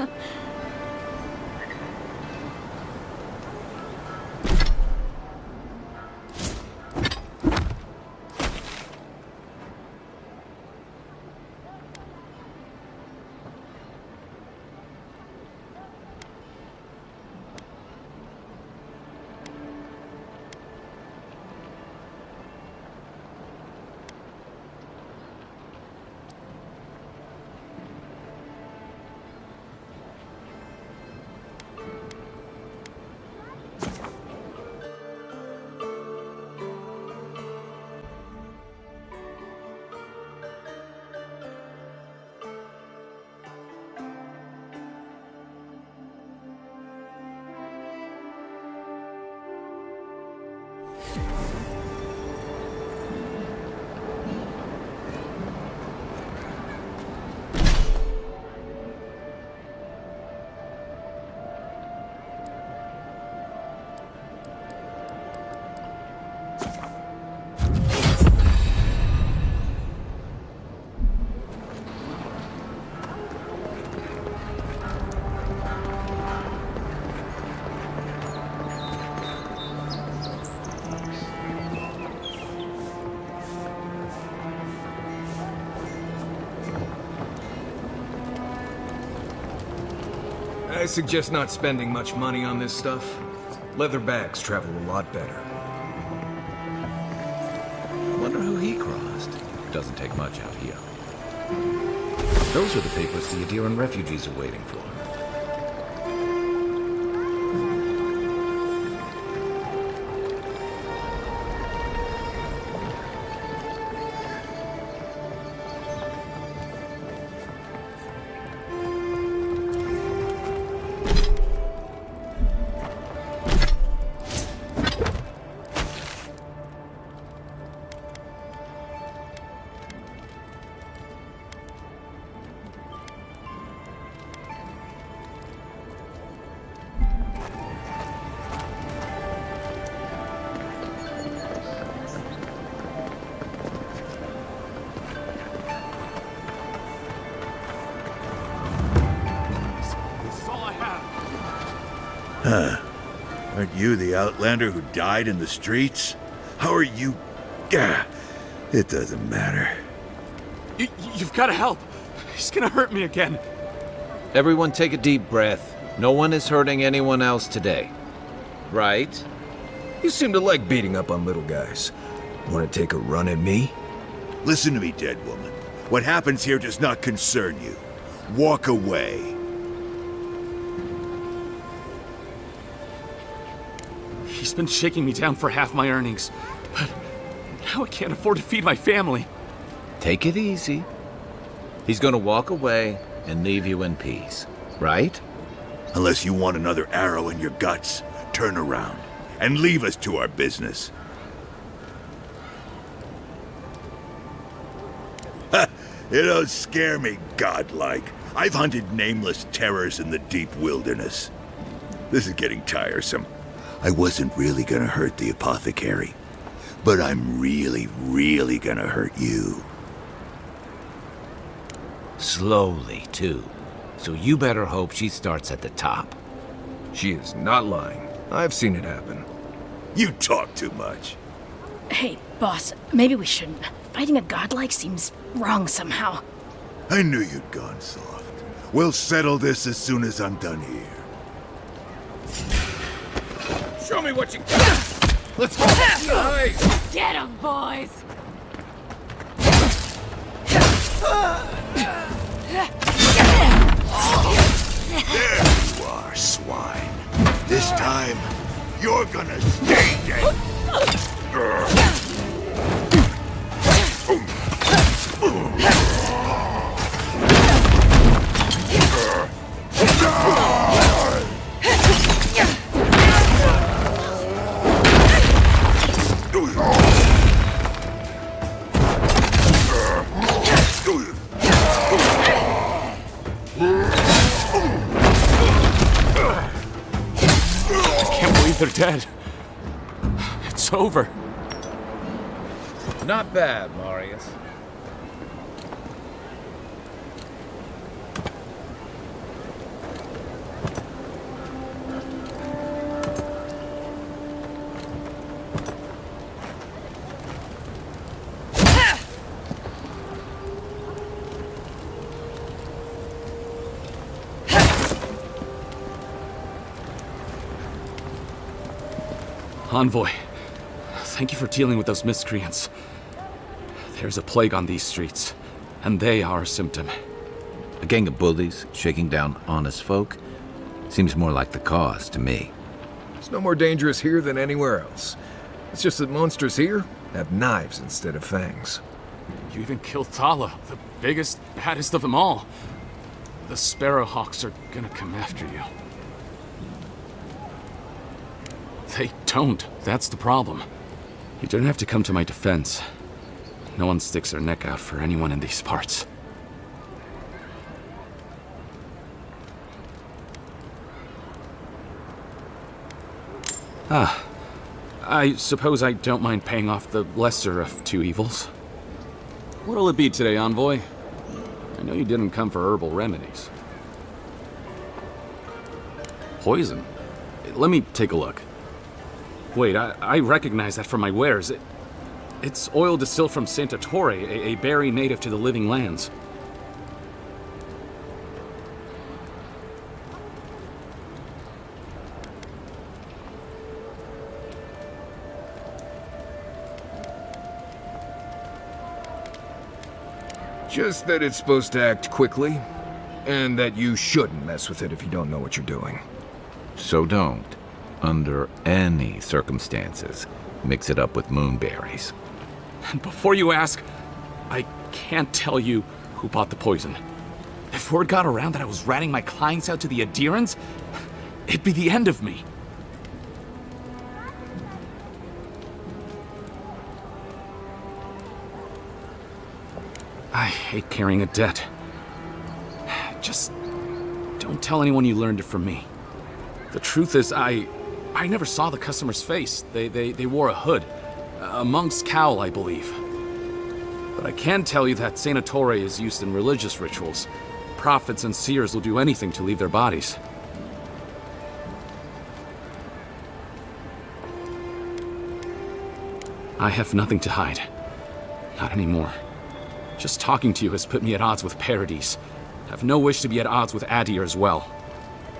I suggest not spending much money on this stuff. Leather bags travel a lot better. Wonder who he crossed. Doesn't take much out here. Those are the papers the Adiran refugees are waiting for. Huh. Aren't you the Outlander who died in the streets? How are you... It doesn't matter. You've got to help. He's gonna hurt me again. Everyone take a deep breath. No one is hurting anyone else today. Right? You seem to like beating up on little guys. Want to take a run at me? Listen to me, dead woman. What happens here does not concern you. Walk away. He's been shaking me down for half my earnings, but now I can't afford to feed my family. Take it easy. He's gonna walk away and leave you in peace, right? Unless you want another arrow in your guts, turn around and leave us to our business. Ha! You don't scare me, godlike. I've hunted nameless terrors in the deep wilderness. This is getting tiresome. I wasn't really gonna hurt the apothecary, but I'm really, really gonna hurt you. Slowly, too. So you better hope she starts at the top. She is not lying. I've seen it happen. You talk too much. Hey, boss, maybe we shouldn't. Fighting a godlike seems wrong somehow. I knew you'd gone soft. We'll settle this as soon as I'm done here. Show me what you got! Let's go! Nice! Get him, boys! There you are, swine. This time, you're gonna stay dead. They're dead. It's over. Not bad, Marius. Envoy, thank you for dealing with those miscreants. There's a plague on these streets, and they are a symptom. A gang of bullies shaking down honest folk? Seems more like the cause to me. It's no more dangerous here than anywhere else. It's just that monsters here have knives instead of fangs. You even killed Thala, the biggest, baddest of them all. The Sparrowhawks are gonna come after you. They don't. That's the problem. You don't have to come to my defense. No one sticks their neck out for anyone in these parts. I suppose I don't mind paying off the lesser of two evils. What'll it be today, Envoy? I know you didn't come for herbal remedies. Poison? Let me take a look. Wait, I recognize that from my wares. It's oil distilled from Santa Torre, a berry native to the Living Lands. Just that it's supposed to act quickly, and that you shouldn't mess with it if you don't know what you're doing. So don't, under any circumstances, mix it up with moonberries. And before you ask, I can't tell you who bought the poison. If word got around that I was ratting my clients out to the adherents, it'd be the end of me. I hate carrying a debt. Just don't tell anyone you learned it from me. The truth is, I never saw the customer's face. They wore a hood. A monk's cowl, I believe. But I can tell you that Santa Torre is used in religious rituals. Prophets and seers will do anything to leave their bodies. I have nothing to hide. Not anymore. Just talking to you has put me at odds with Paradis. I have no wish to be at odds with Adir as well.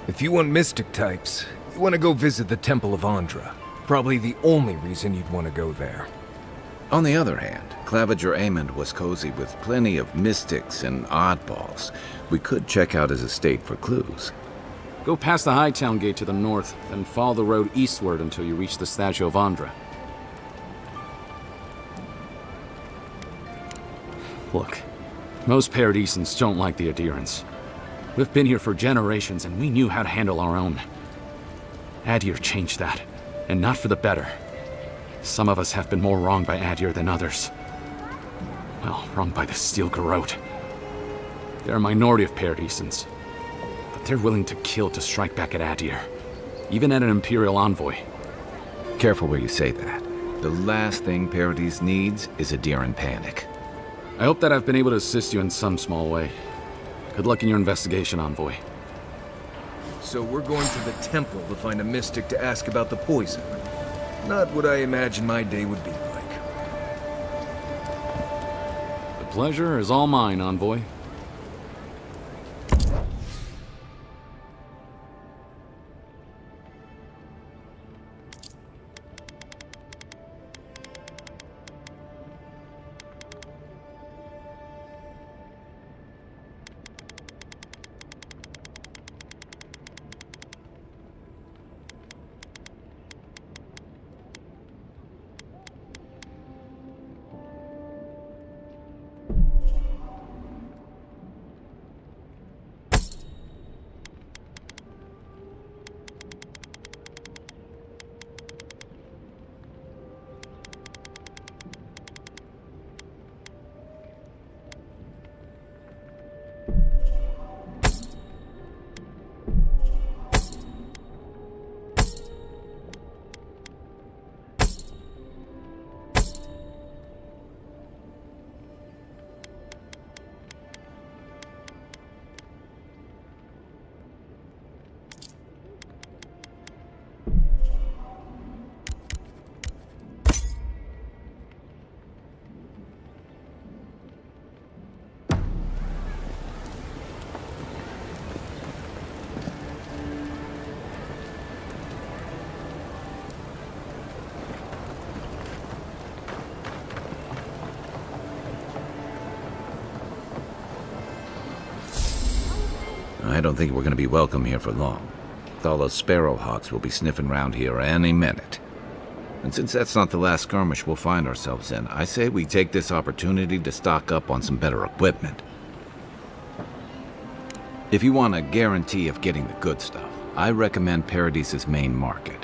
If you want mystic types, you want to go visit the Temple of Andra. Probably the only reason you'd want to go there. On the other hand, Claviger Amond was cozy with plenty of mystics and oddballs. We could check out his estate for clues. Go past the Hightown Gate to the north, then follow the road eastward until you reach the statue of Andra. Look, most Paradisans don't like the adherents. We've been here for generations and we knew how to handle our own. Adir changed that, and not for the better. Some of us have been more wronged by Adir than others. Well, wronged by the Steel Garrote. They're a minority of Paradisans, but they're willing to kill to strike back at Adir, even at an Imperial envoy. Careful where you say that. The last thing Paradis needs is Adiran panic. I hope that I've been able to assist you in some small way. Good luck in your investigation, Envoy. So we're going to the temple to find a mystic to ask about the poison. Not what I imagined my day would be like. The pleasure is all mine, Envoy. I don't think we're going to be welcome here for long. All those sparrowhawks will be sniffing around here any minute. And since that's not the last skirmish we'll find ourselves in, I say we take this opportunity to stock up on some better equipment. If you want a guarantee of getting the good stuff, I recommend Paradis's main market.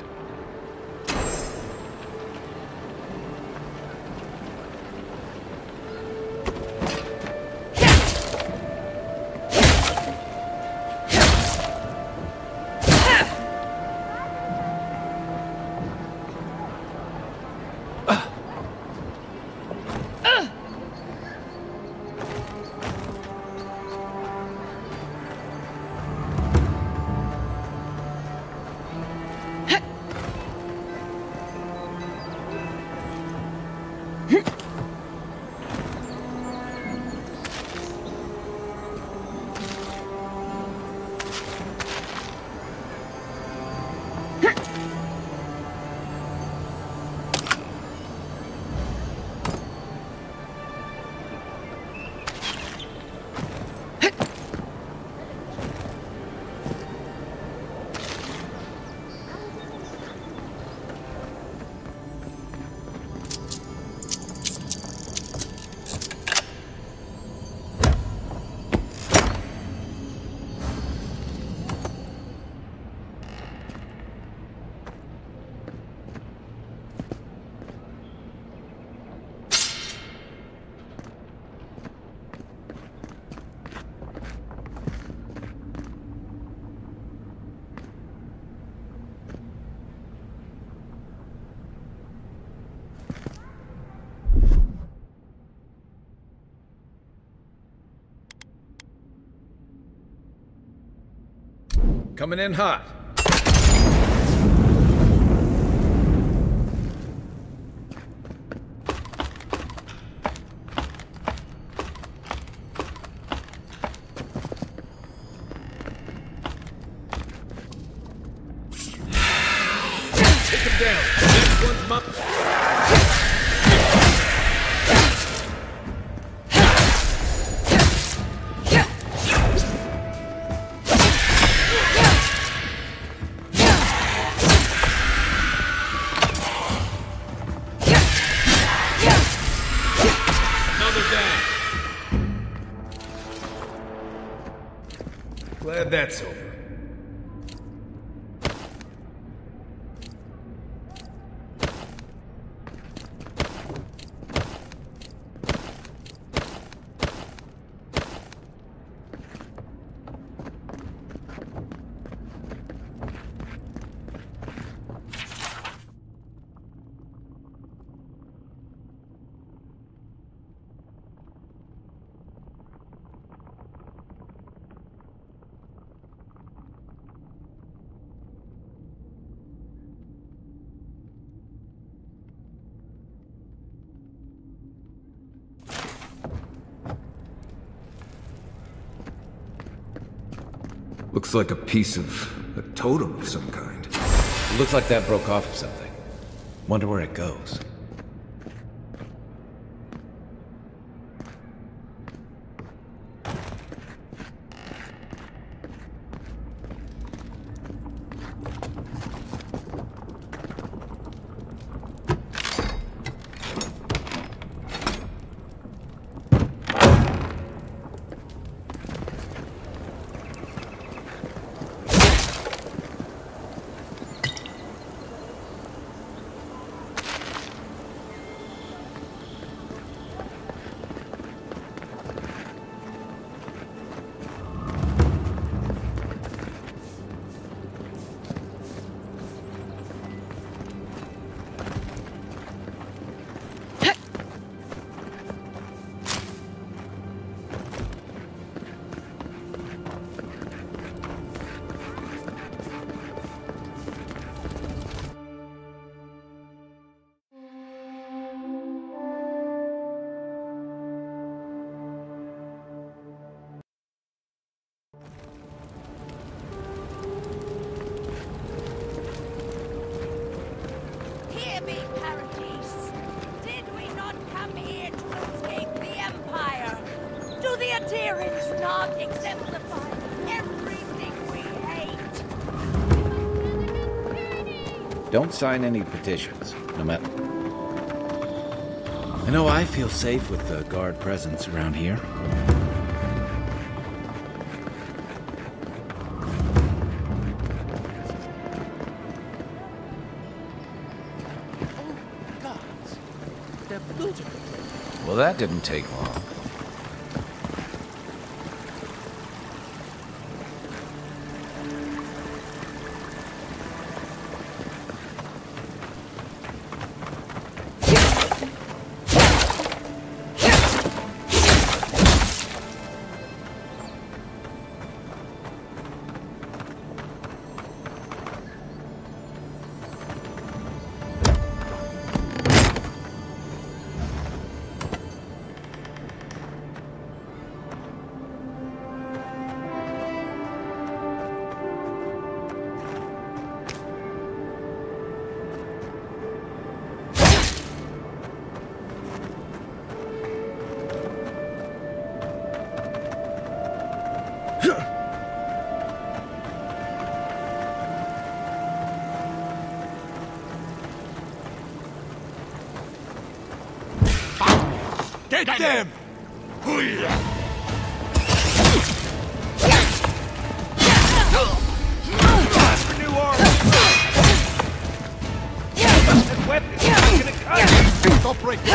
Coming in hot. Take him down. Next one's mine. Glad that's over. Looks like a piece of a totem of some kind. It looks like that broke off of something. Wonder where it goes. Don't sign any petitions, no matter. I know I feel safe with the guard presence around here. Oh, gods. They're beautiful. Well, that didn't take long. Get them! New arms! That weapon is not gonna cut! Stop breaking!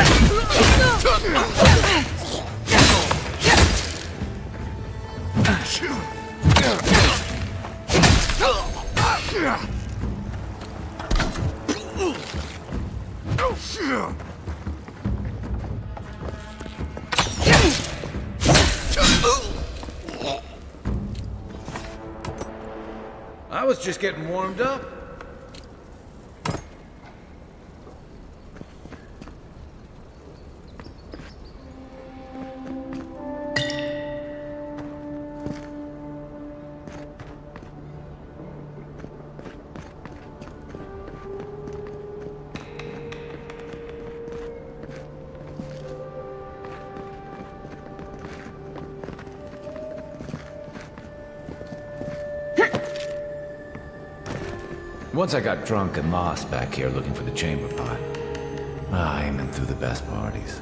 I was just getting warmed up. Once I got drunk and lost back here looking for the chamber pot. Aiming through the best parties.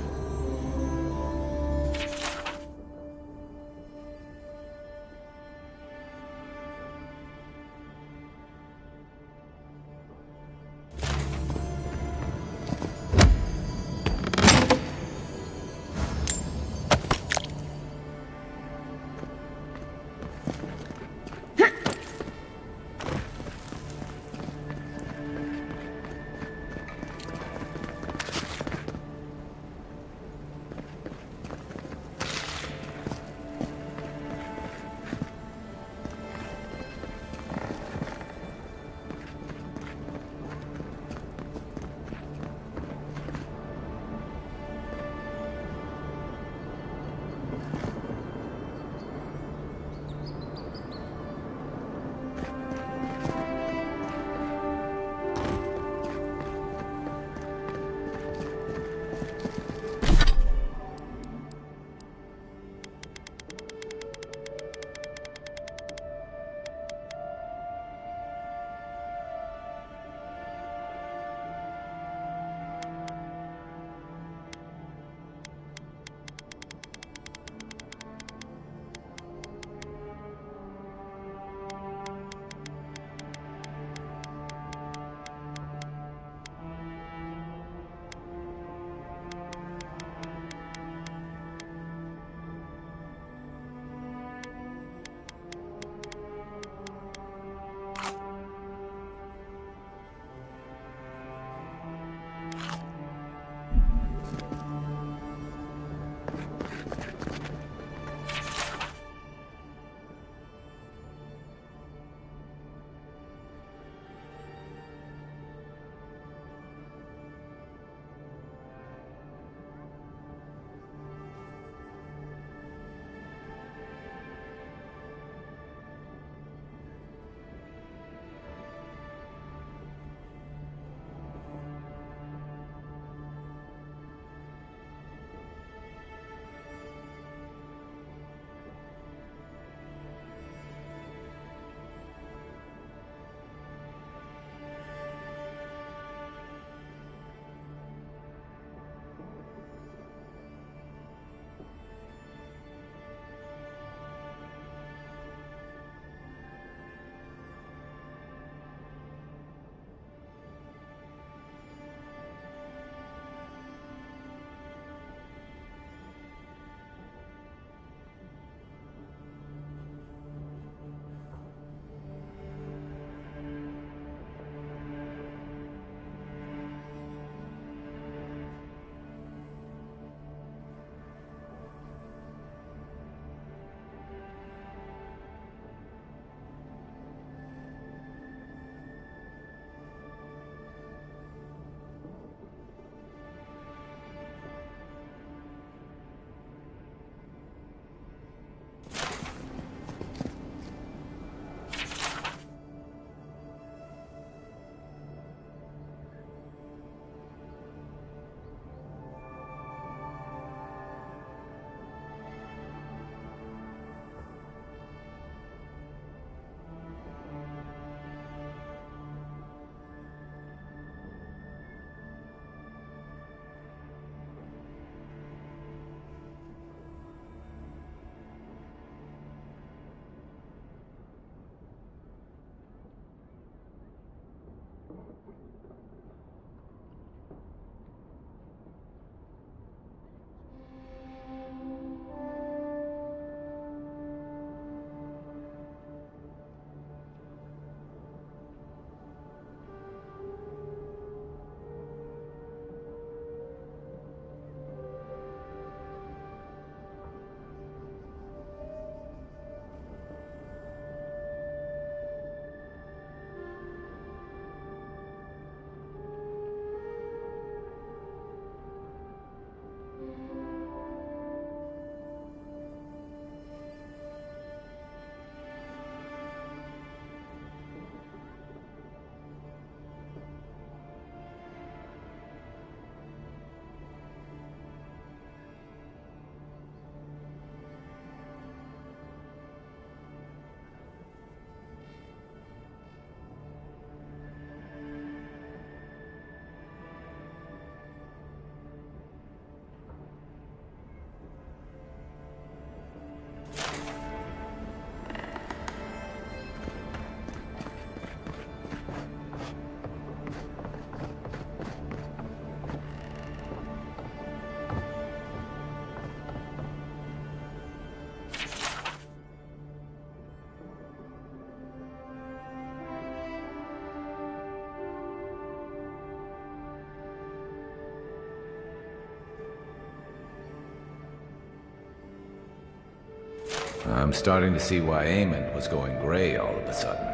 I'm starting to see why Eamon was going gray all of a sudden.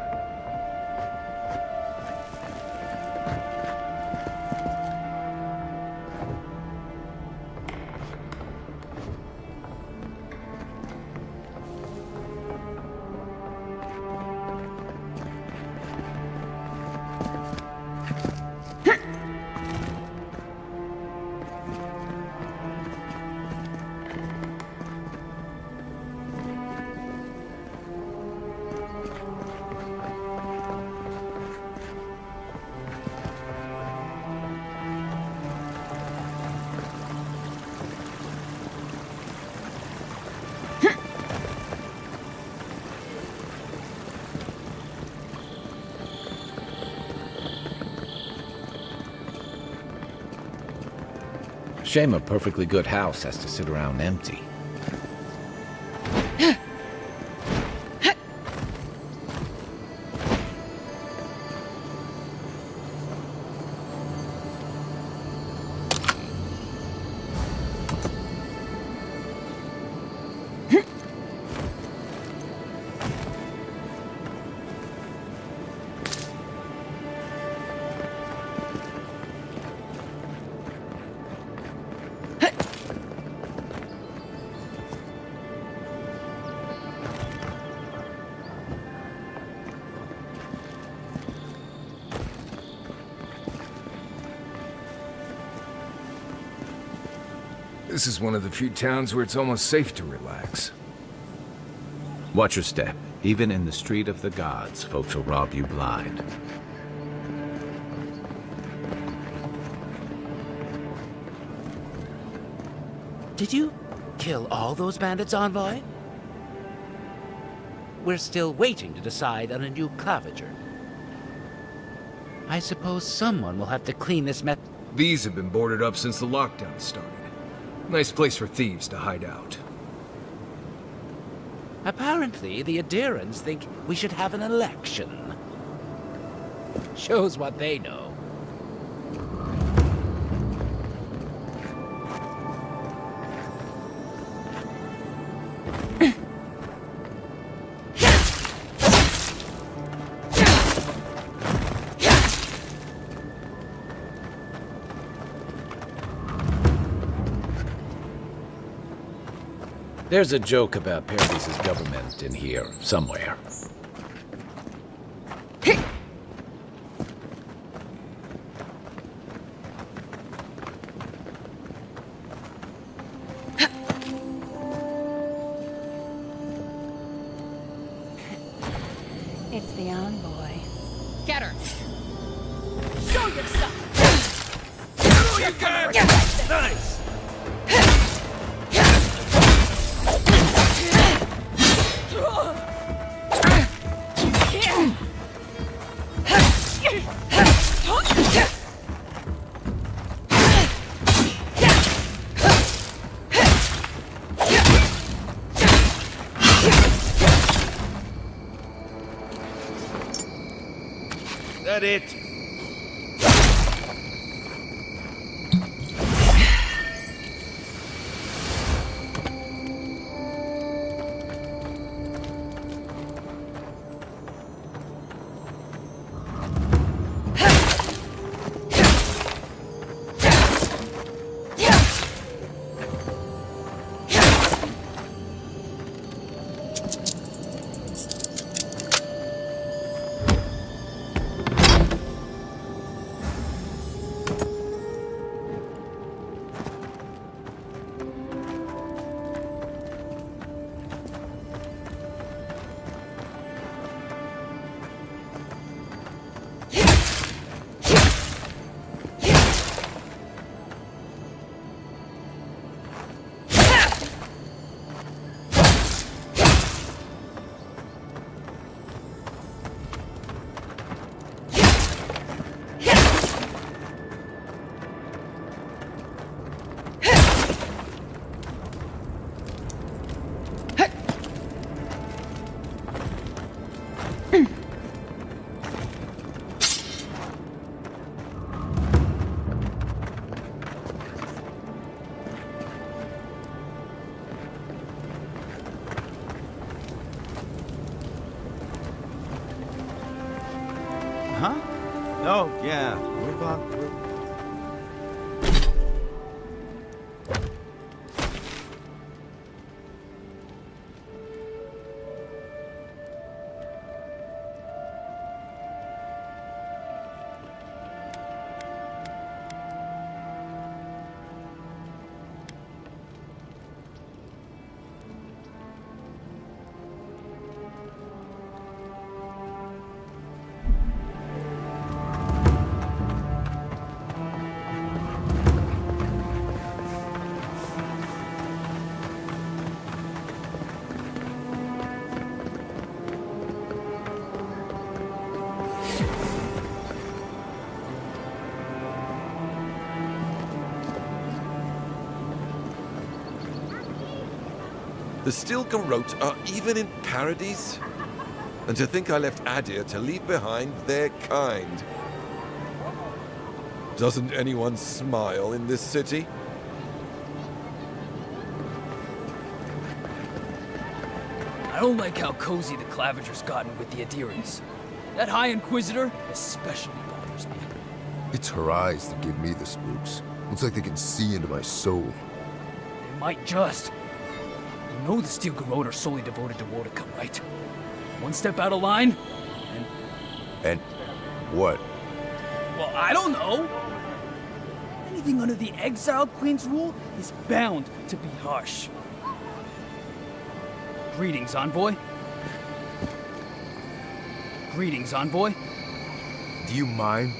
Shame a perfectly good house has to sit around empty. This is one of the few towns where it's almost safe to relax. Watch your step. Even in the street of the gods, folks will rob you blind. Did you kill all those bandits, Envoy? We're still waiting to decide on a new claviger. I suppose someone will have to clean this mess. These have been boarded up since the lockdown started. Nice place for thieves to hide out. Apparently, the adherents think we should have an election. Shows what they know. There's a joke about Paradis's government in here, somewhere. It's the envoy. Get her! Show yourself! You got it! Nice! That it? Oh, yeah. Move on through. The still garrote are even in Paradise? And to think I left Adir to leave behind their kind. Doesn't anyone smile in this city? I don't like how cozy the Clavager's gotten with the adherents. That High Inquisitor especially bothers me. It's her eyes that give me the spooks. Looks like they can see into my soul. They might just. You know the Steel Garrote are solely devoted to Wodica, right? One step out of line, And what? well, I don't know. Anything under the Exiled Queen's rule is bound to be harsh. Greetings, Envoy. Greetings, Envoy. Do you mind?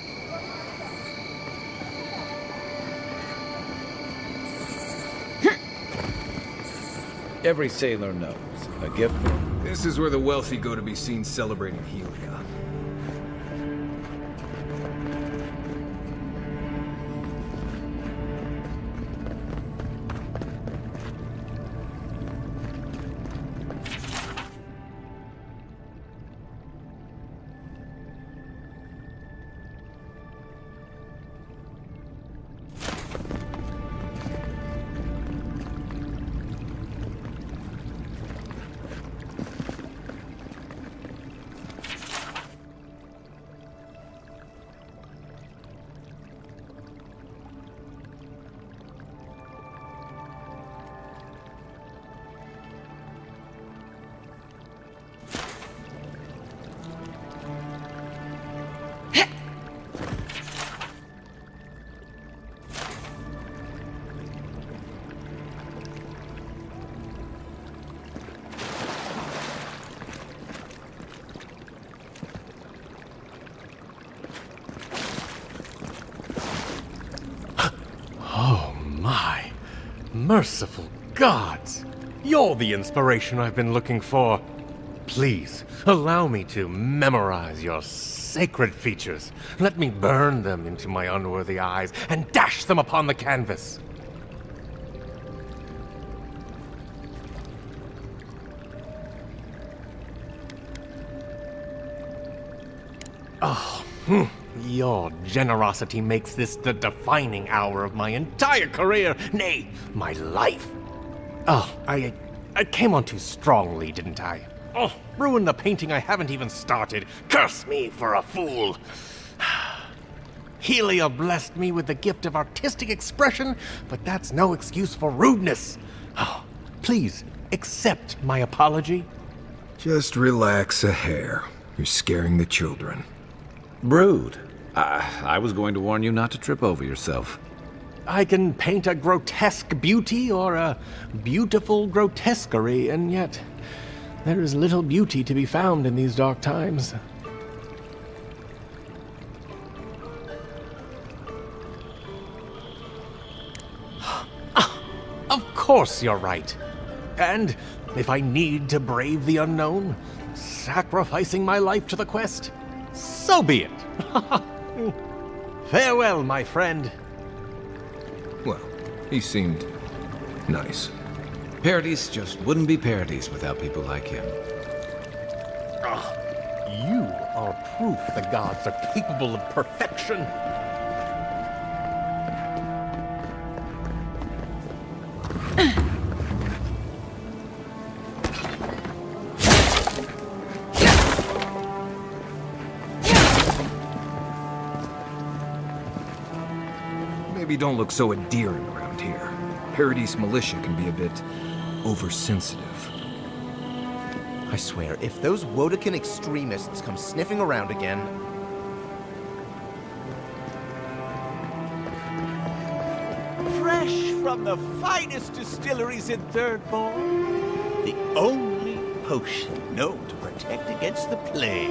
Every sailor knows. A gift from... This is where the wealthy go to be seen celebrating Helia. Merciful gods! You're the inspiration I've been looking for. Please, allow me to memorize your sacred features. Let me burn them into my unworthy eyes and dash them upon the canvas. Oh, your generosity makes this the defining hour of my entire career, nay, my life. Oh, I came on too strongly, didn't I? Oh, ruined the painting I haven't even started. Curse me for a fool. Helia blessed me with the gift of artistic expression, but that's no excuse for rudeness. Oh, please, accept my apology. Just relax a hair. You're scaring the children. Brood. I was going to warn you not to trip over yourself. I can paint a grotesque beauty or a beautiful grotesquerie, and yet there is little beauty to be found in these dark times. Of course you're right. And if I need to brave the unknown, sacrificing my life to the quest, so be it. Farewell, my friend. Well, he seemed nice. Paradise just wouldn't be Paradise without people like him. You are proof the gods are capable of perfection. Maybe don't look so endearing around here. Paradise militia can be a bit oversensitive. I swear, if those Wodekin extremists come sniffing around again... Fresh from the finest distilleries in Thirdborn, the only potion known to protect against the plague.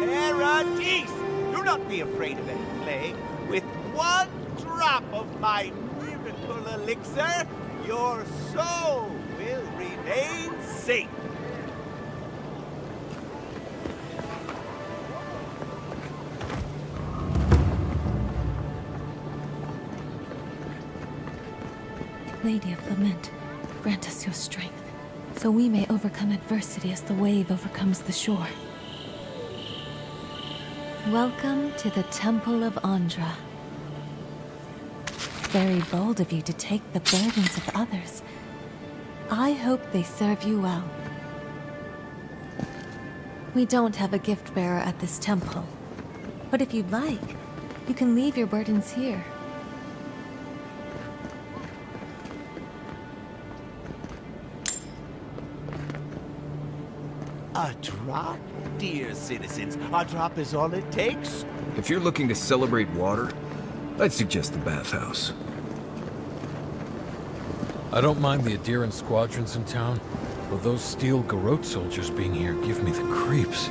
Paradise! Do not be afraid of any plague. With one drop of my miracle elixir, your soul will remain safe. Lady of Lament, grant us your strength, so we may overcome adversity as the wave overcomes the shore. Welcome to the Temple of Andra. Very bold of you to take the burdens of others. I hope they serve you well. We don't have a gift bearer at this temple, but if you'd like, you can leave your burdens here. A drop? Dear citizens, a drop is all it takes. If you're looking to celebrate water, I'd suggest the bathhouse. I don't mind the Adherent squadrons in town, but those steel Garrote soldiers being here give me the creeps.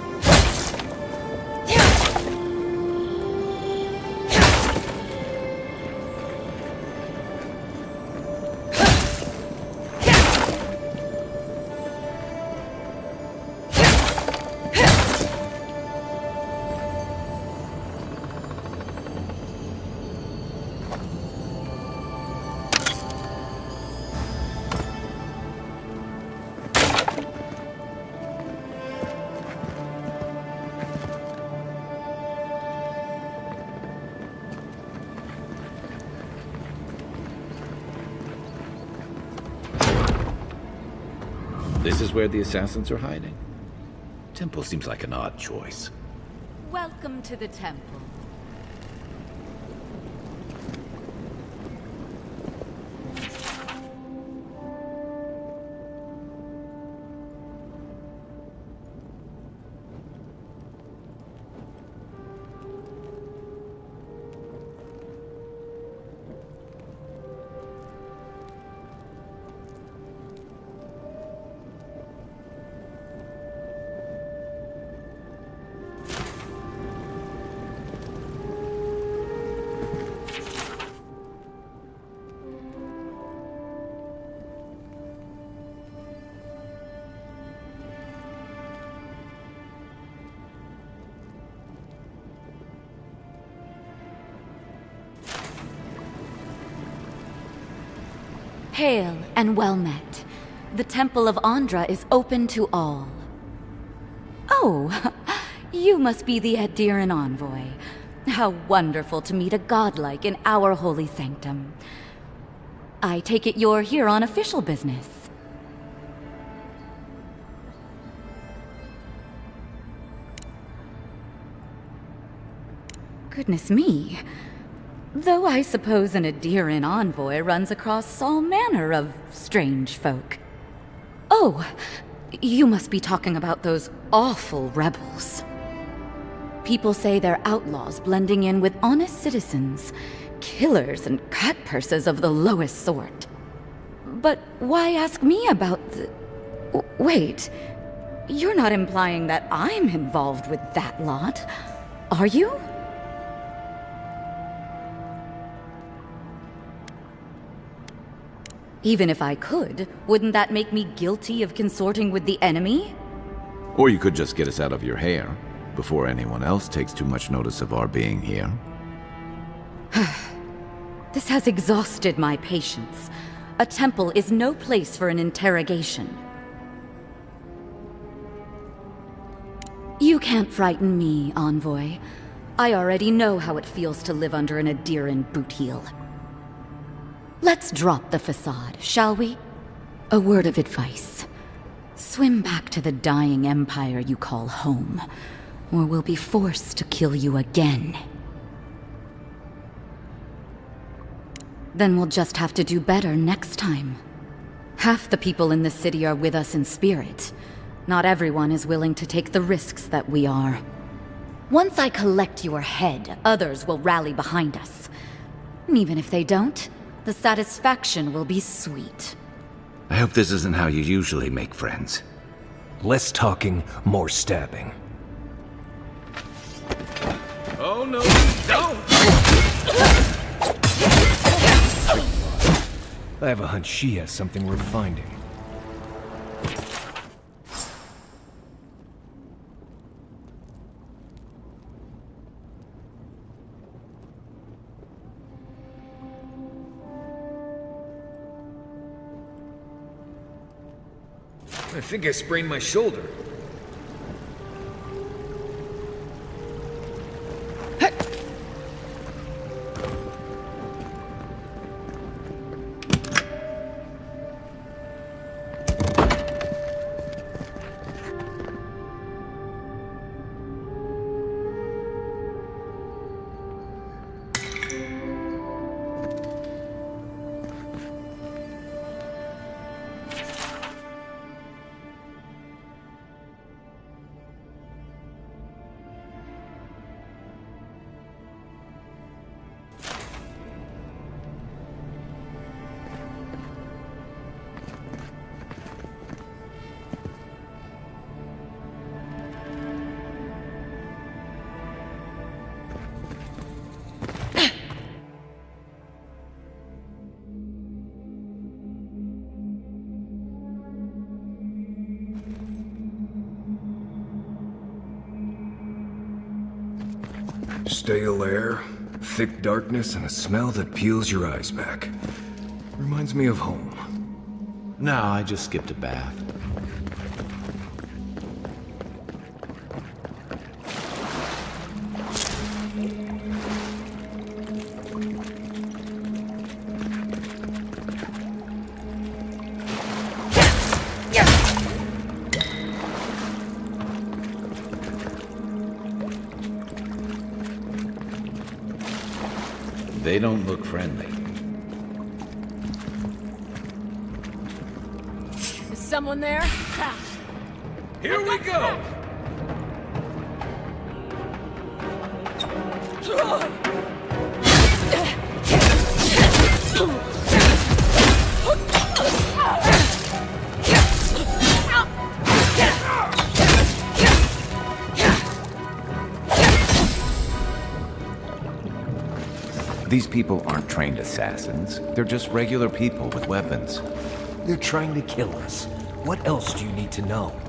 This is where the assassins are hiding? Temple seems like an odd choice. Welcome to the temple. Hail and well met. The Temple of Andra is open to all. Oh, you must be the Adherent envoy. How wonderful to meet a godlike in our holy sanctum. I take it you're here on official business. Goodness me. Though I suppose an Adherent envoy runs across all manner of strange folk. Oh, you must be talking about those awful rebels. People say they're outlaws blending in with honest citizens, killers and cutpurses of the lowest sort. But why ask me about the... Wait, you're not implying that I'm involved with that lot, are you? Even if I could, wouldn't that make me guilty of consorting with the enemy? Or you could just get us out of your hair, before anyone else takes too much notice of our being here. This has exhausted my patience. A temple is no place for an interrogation. You can't frighten me, envoy. I already know how it feels to live under an Adherent boot heel. Let's drop the facade, shall we? A word of advice. Swim back to the dying empire you call home, or we'll be forced to kill you again. Then we'll just have to do better next time. Half the people in the city are with us in spirit. Not everyone is willing to take the risks that we are. Once I collect your head, others will rally behind us. And even if they don't, the satisfaction will be sweet. I hope this isn't how you usually make friends. Less talking, more stabbing. Oh no, don't! I have a hunch she has something worth finding. I think I sprained my shoulder. Stale air, thick darkness, and a smell that peels your eyes back. Reminds me of home. No, I just skipped a bath. They don't look friendly. Is someone there? Here we go! These people aren't trained assassins. They're just regular people with weapons. They're trying to kill us. What else do you need to know?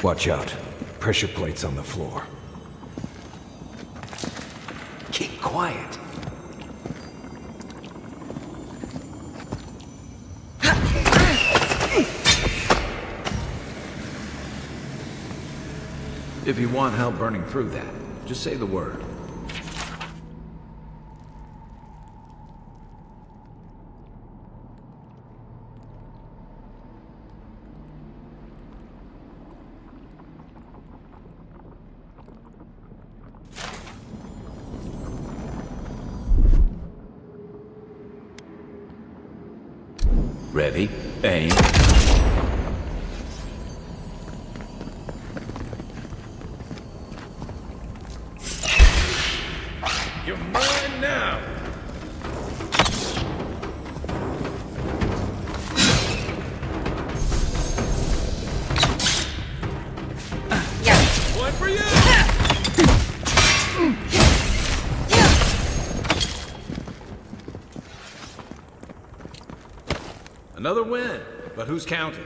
Watch out. Pressure plates on the floor. Keep quiet. If you want help burning through that, just say the word. Ready, aim. You're mine now! One for you! Another win, but who's counting?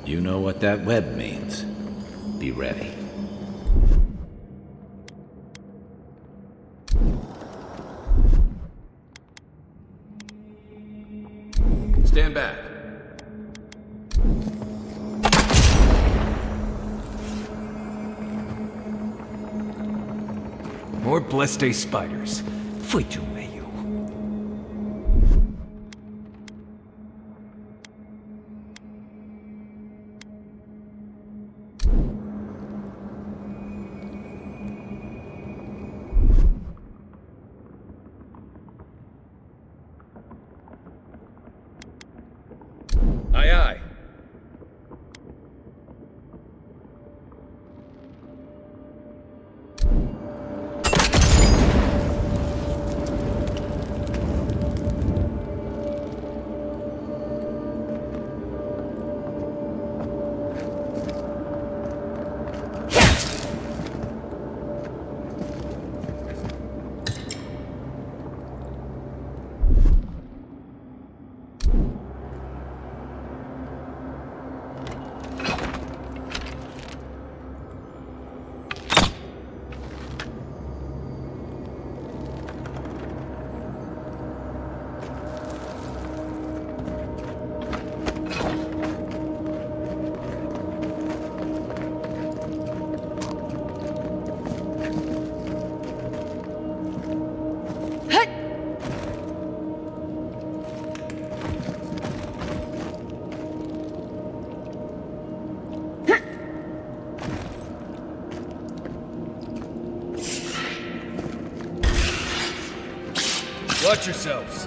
You know what that web means. Be ready. Stand back. More Bleste spiders. Fui-tu meio. Aye, aye. Watch yourselves.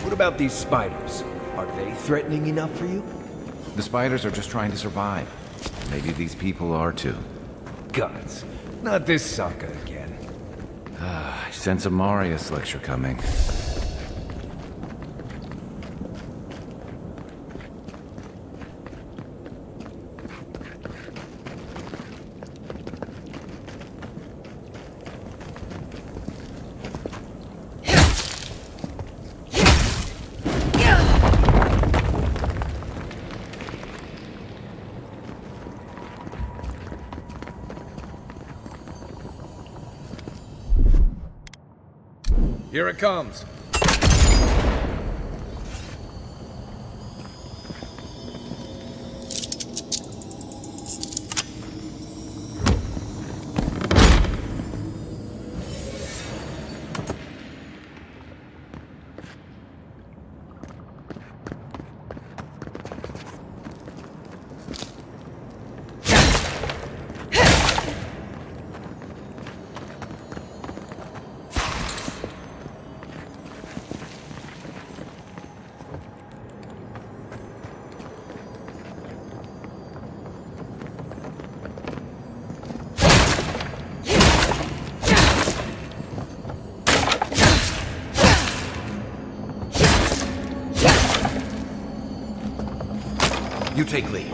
What about these spiders? Are they threatening enough for you? The spiders are just trying to survive. Maybe these people are too. Gods, not this saga again. I sense a Marius lecture coming. Here it comes. You take lead.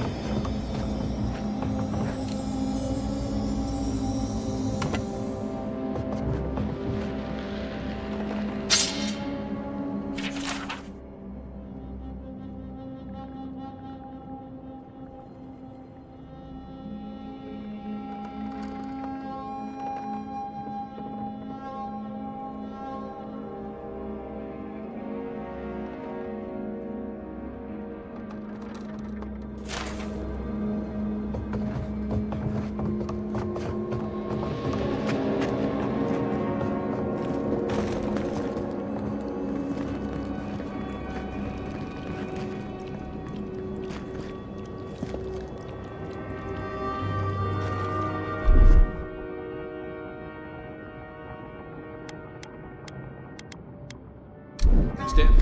Stand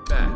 back.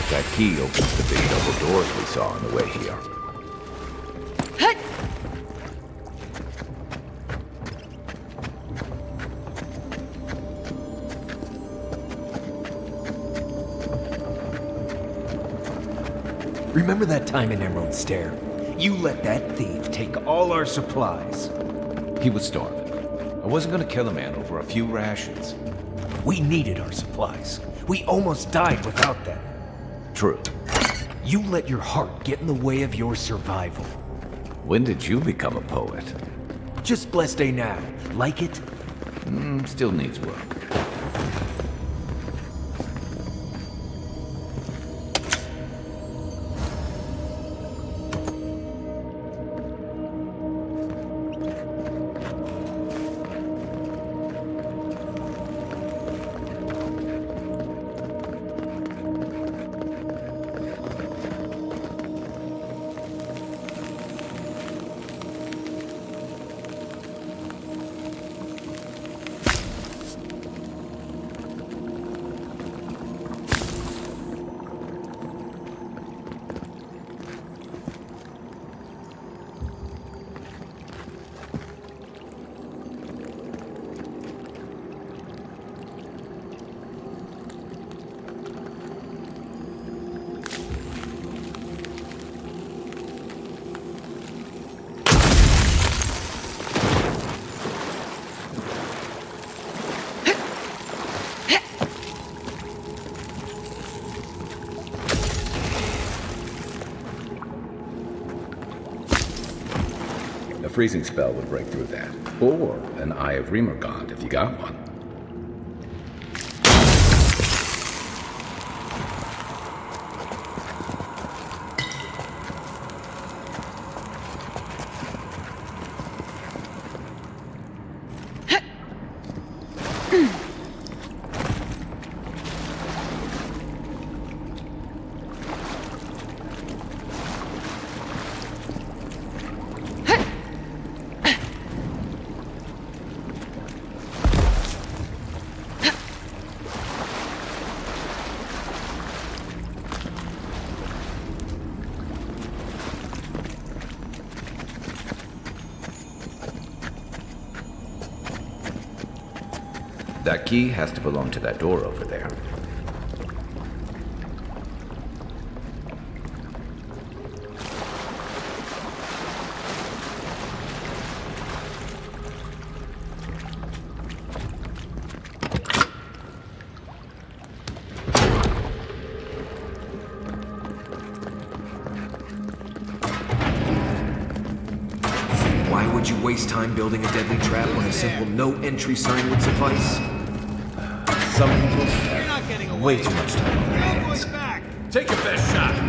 That key opens the big double doors we saw on the way here. Remember that time in Emerald Stair? You let that thief take all our supplies. He was starving. I wasn't gonna kill a man over a few rations. We needed our supplies. We almost died without them. True. You let your heart get in the way of your survival. When did you become a poet? Just blessed day now. Like it? Still needs work. A freezing spell would break through that. Or an Eye of Remergond, if you got one. That key has to belong to that door over there. Why would you waste time building a deadly trap when a simple no-entry sign would suffice? Some people have way too much time on their hands. Take your best shot.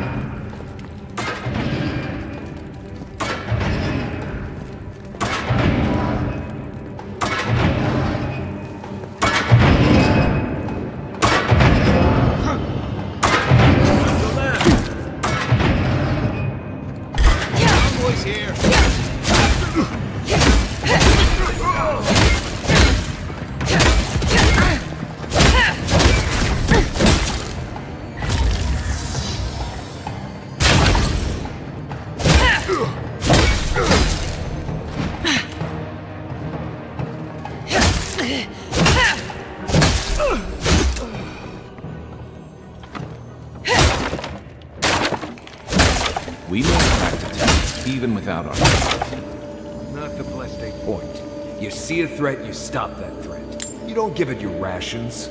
We know how to attack, even without our... Not the Blessed point. You see a threat, you stop that threat. You don't give it your rations.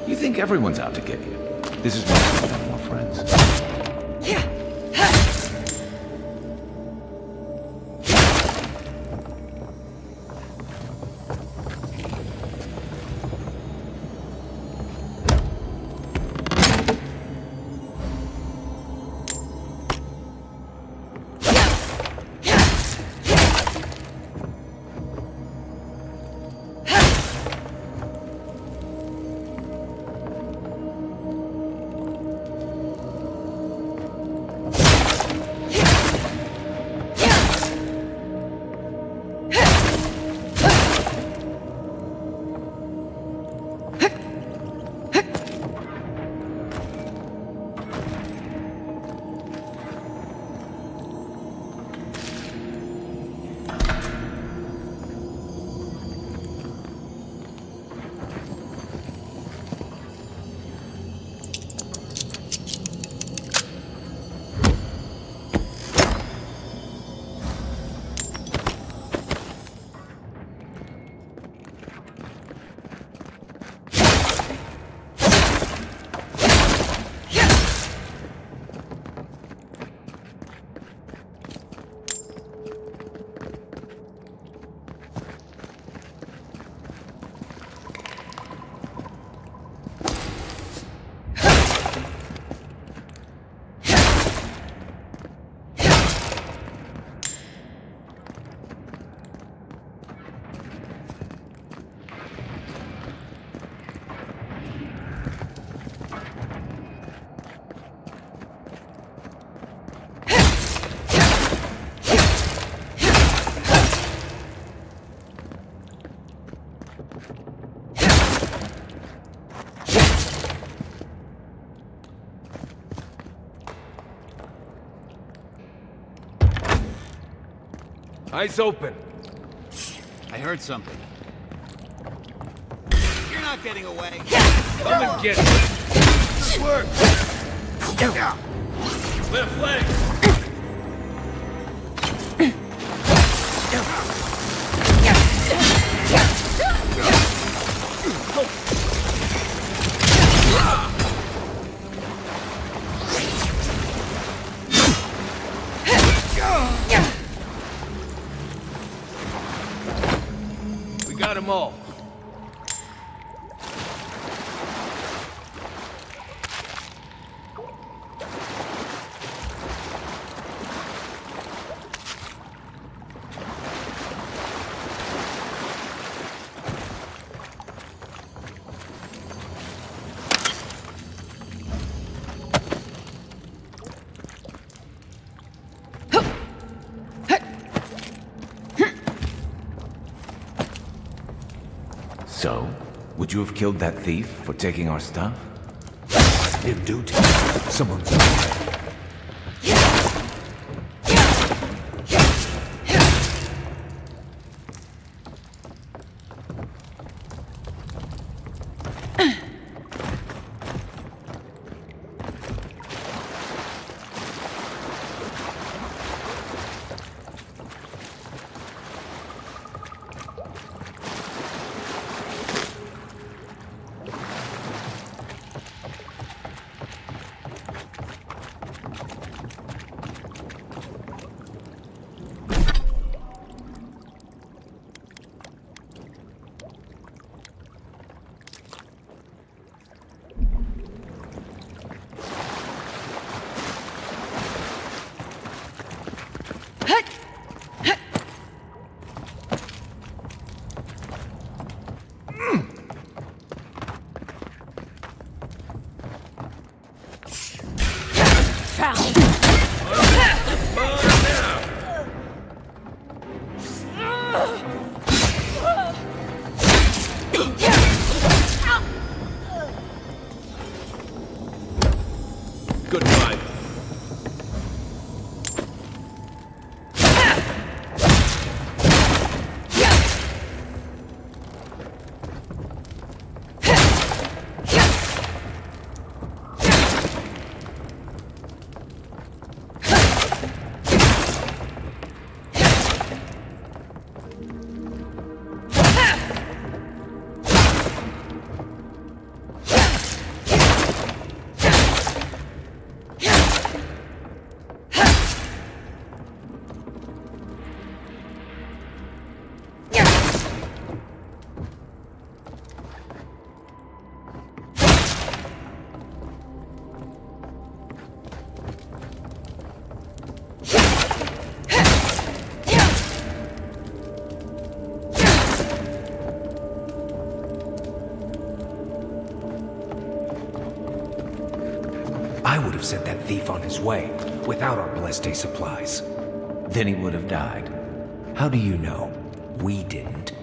You think everyone's out to get you. This is why I don't have more friends. Eyes open. I heard something. You're not getting away. Come and get it. Good work. Left leg. We got them all. So, would you have killed that thief for taking our stuff? Did duty. Someone's Good fight. I would have sent that thief on his way, without our Bleste supplies. Then he would have died. How do you know? We didn't.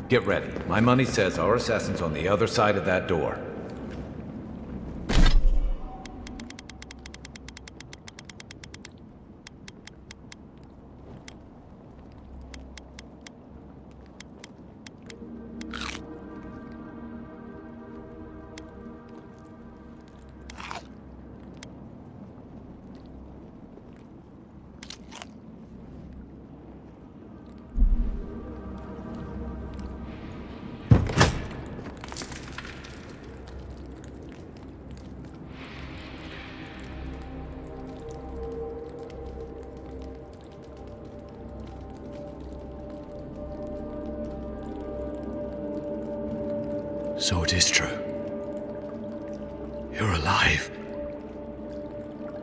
Get ready. My money says our assassin's on the other side of that door. So it is true. You're alive.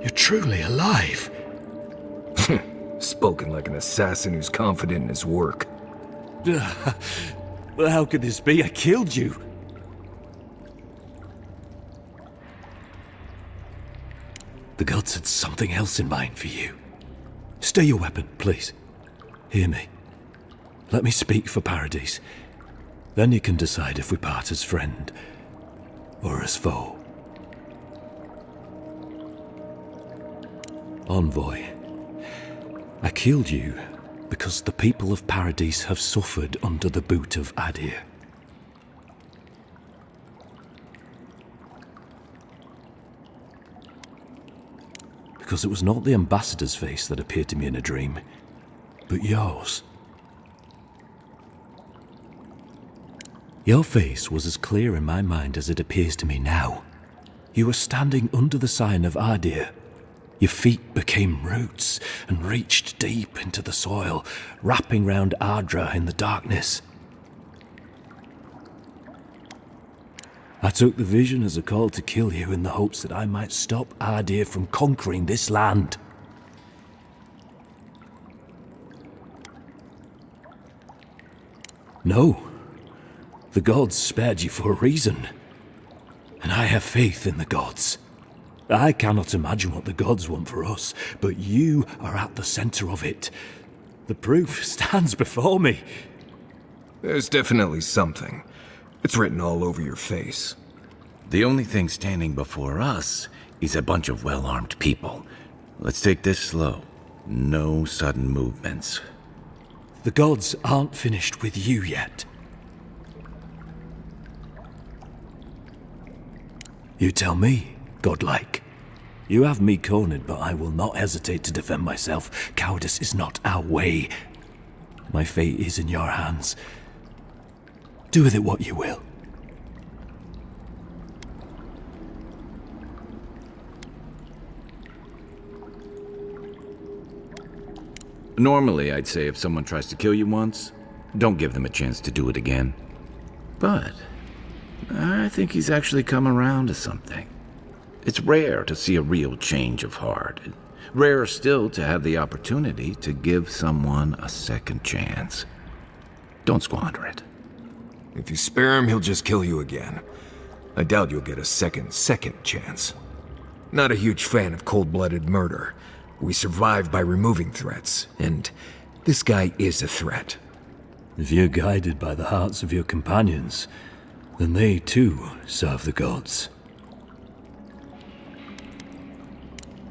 You're truly alive. Spoken like an assassin who's confident in his work. Well, how could this be? I killed you. The gods had something else in mind for you. Stay your weapon, please. Hear me. Let me speak for Paradise. Then you can decide if we part as friend or as foe. Envoy, I killed you because the people of Paradise have suffered under the boot of Adir. Because it was not the ambassador's face that appeared to me in a dream, but yours. Your face was as clear in my mind as it appears to me now. You were standing under the sign of Adir. Your feet became roots and reached deep into the soil, wrapping round Ardra in the darkness. I took the vision as a call to kill you in the hopes that I might stop Adir from conquering this land. No. The gods spared you for a reason. And I have faith in the gods. I cannot imagine what the gods want for us, but you are at the center of it. The proof stands before me. There's definitely something. It's written all over your face. The only thing standing before us is a bunch of well-armed people. Let's take this slow. No sudden movements. The gods aren't finished with you yet. You tell me, godlike. You have me cornered, but I will not hesitate to defend myself. Cowardice is not our way. My fate is in your hands. Do with it what you will. Normally, I'd say if someone tries to kill you once, don't give them a chance to do it again. But I think he's actually come around to something. It's rare to see a real change of heart. Rarer still to have the opportunity to give someone a second chance. Don't squander it. If you spare him, he'll just kill you again. I doubt you'll get a second chance. Not a huge fan of cold-blooded murder. We survive by removing threats, and this guy is a threat. If you're guided by the hearts of your companions, then they too serve the gods.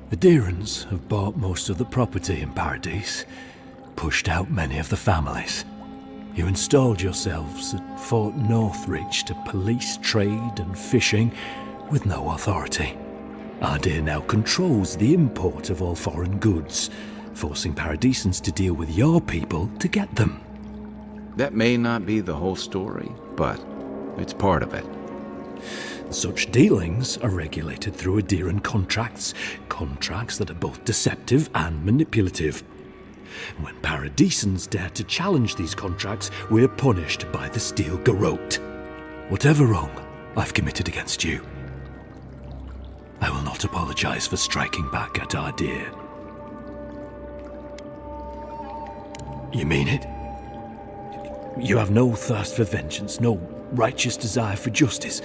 The Adirans have bought most of the property in Paradise, pushed out many of the families. You installed yourselves at Fort Northreach to police trade and fishing with no authority. Adir now controls the import of all foreign goods, forcing Paradisans to deal with your people to get them. That may not be the whole story, but it's part of it. Such dealings are regulated through Adiran contracts that are both deceptive and manipulative. When Paradisans dare to challenge these contracts, we're punished by the Steel Garrote. Whatever wrong I've committed against you, I will not apologize for striking back at Adir. You mean it? You have no thirst for vengeance, no righteous desire for justice.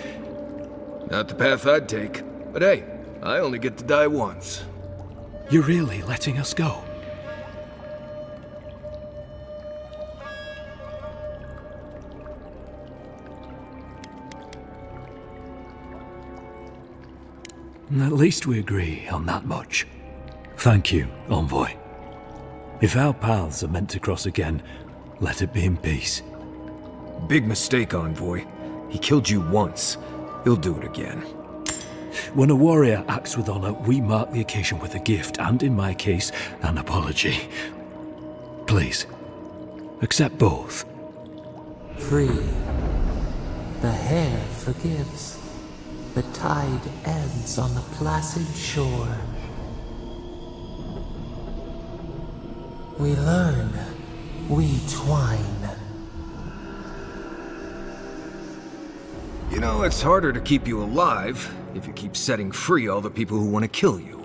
Not the path I'd take. But hey, I only get to die once. You're really letting us go? At least we agree on that much. Thank you, Envoy. If our paths are meant to cross again, let it be in peace. Big mistake, Envoy. He killed you once. He'll do it again. When a warrior acts with honor, we mark the occasion with a gift, and in my case, an apology. Please, accept both. Free. The hair forgives. The tide ends on the placid shore. We learn. We twine. You know, it's harder to keep you alive if you keep setting free all the people who want to kill you.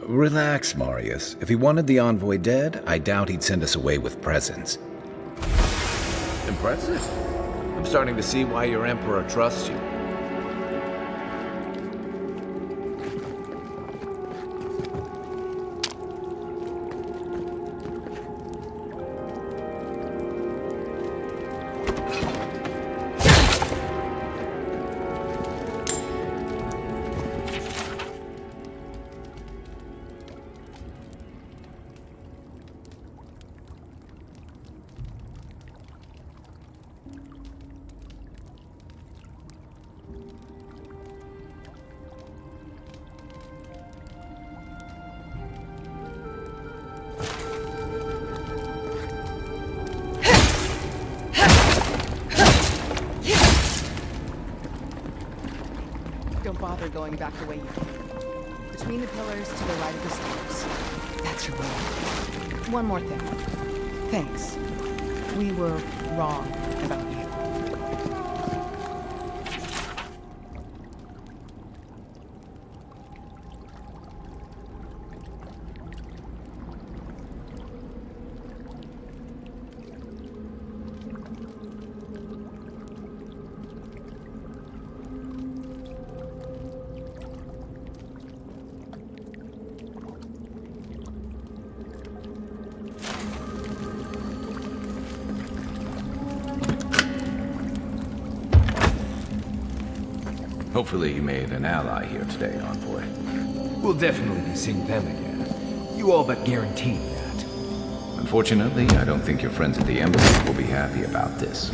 Relax, Marius. If he wanted the Envoy dead, I doubt he'd send us away with presents. Impressive. I'm starting to see why your Emperor trusts you. Don't bother going back the way you came. Between the pillars to the right of the stairs. That's your way. One more thing. Thanks. We were wrong about you. Hopefully you made an ally here today, Envoy. We'll definitely be seeing them again. You all but guaranteed that. Unfortunately, I don't think your friends at the Embassy will be happy about this.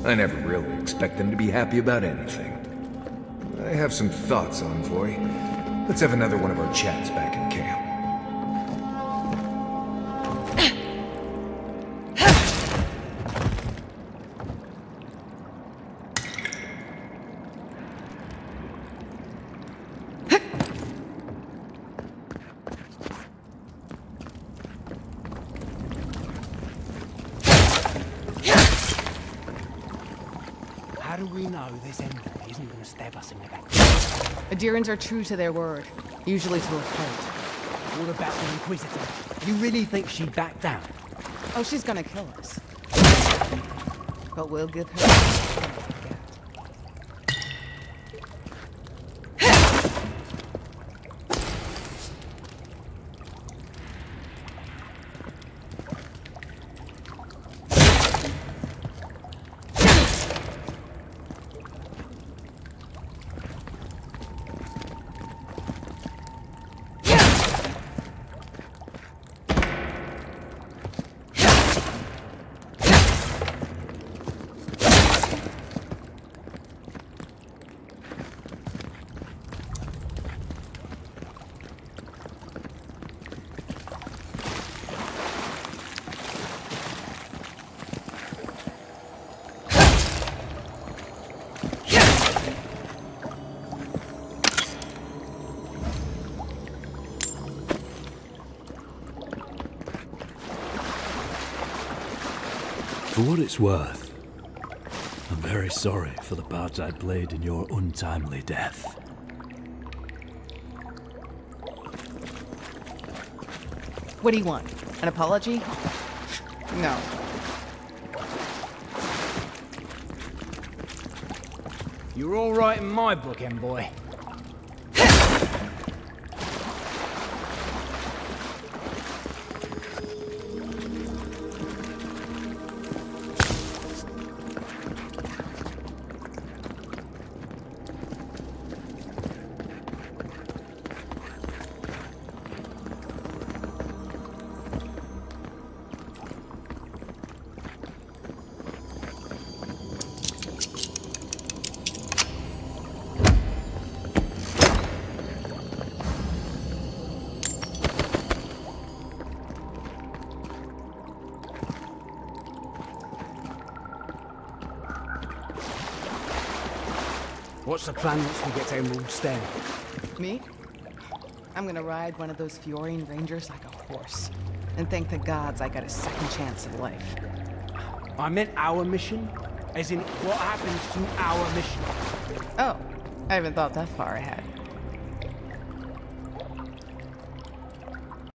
I never really expect them to be happy about anything. I have some thoughts, Envoy. Let's have another one of our chats back in camp. How do we know this envoy isn't going to stab us in the back? Adherents are true to their word, usually to a fault. What about the Inquisitor? You really think she'd back down? Oh, she's gonna kill us. But we'll give her... For what it's worth, I'm very sorry for the part I played in your untimely death. What do you want? An apology? No. You're all right in my book, Envoy. What's the plan once we get to Emerald Stair? Me? I'm gonna ride one of those Fiorian Rangers like a horse. And thank the gods I got a second chance at life. I meant our mission. As in, what happens to our mission? Oh, I haven't thought that far ahead.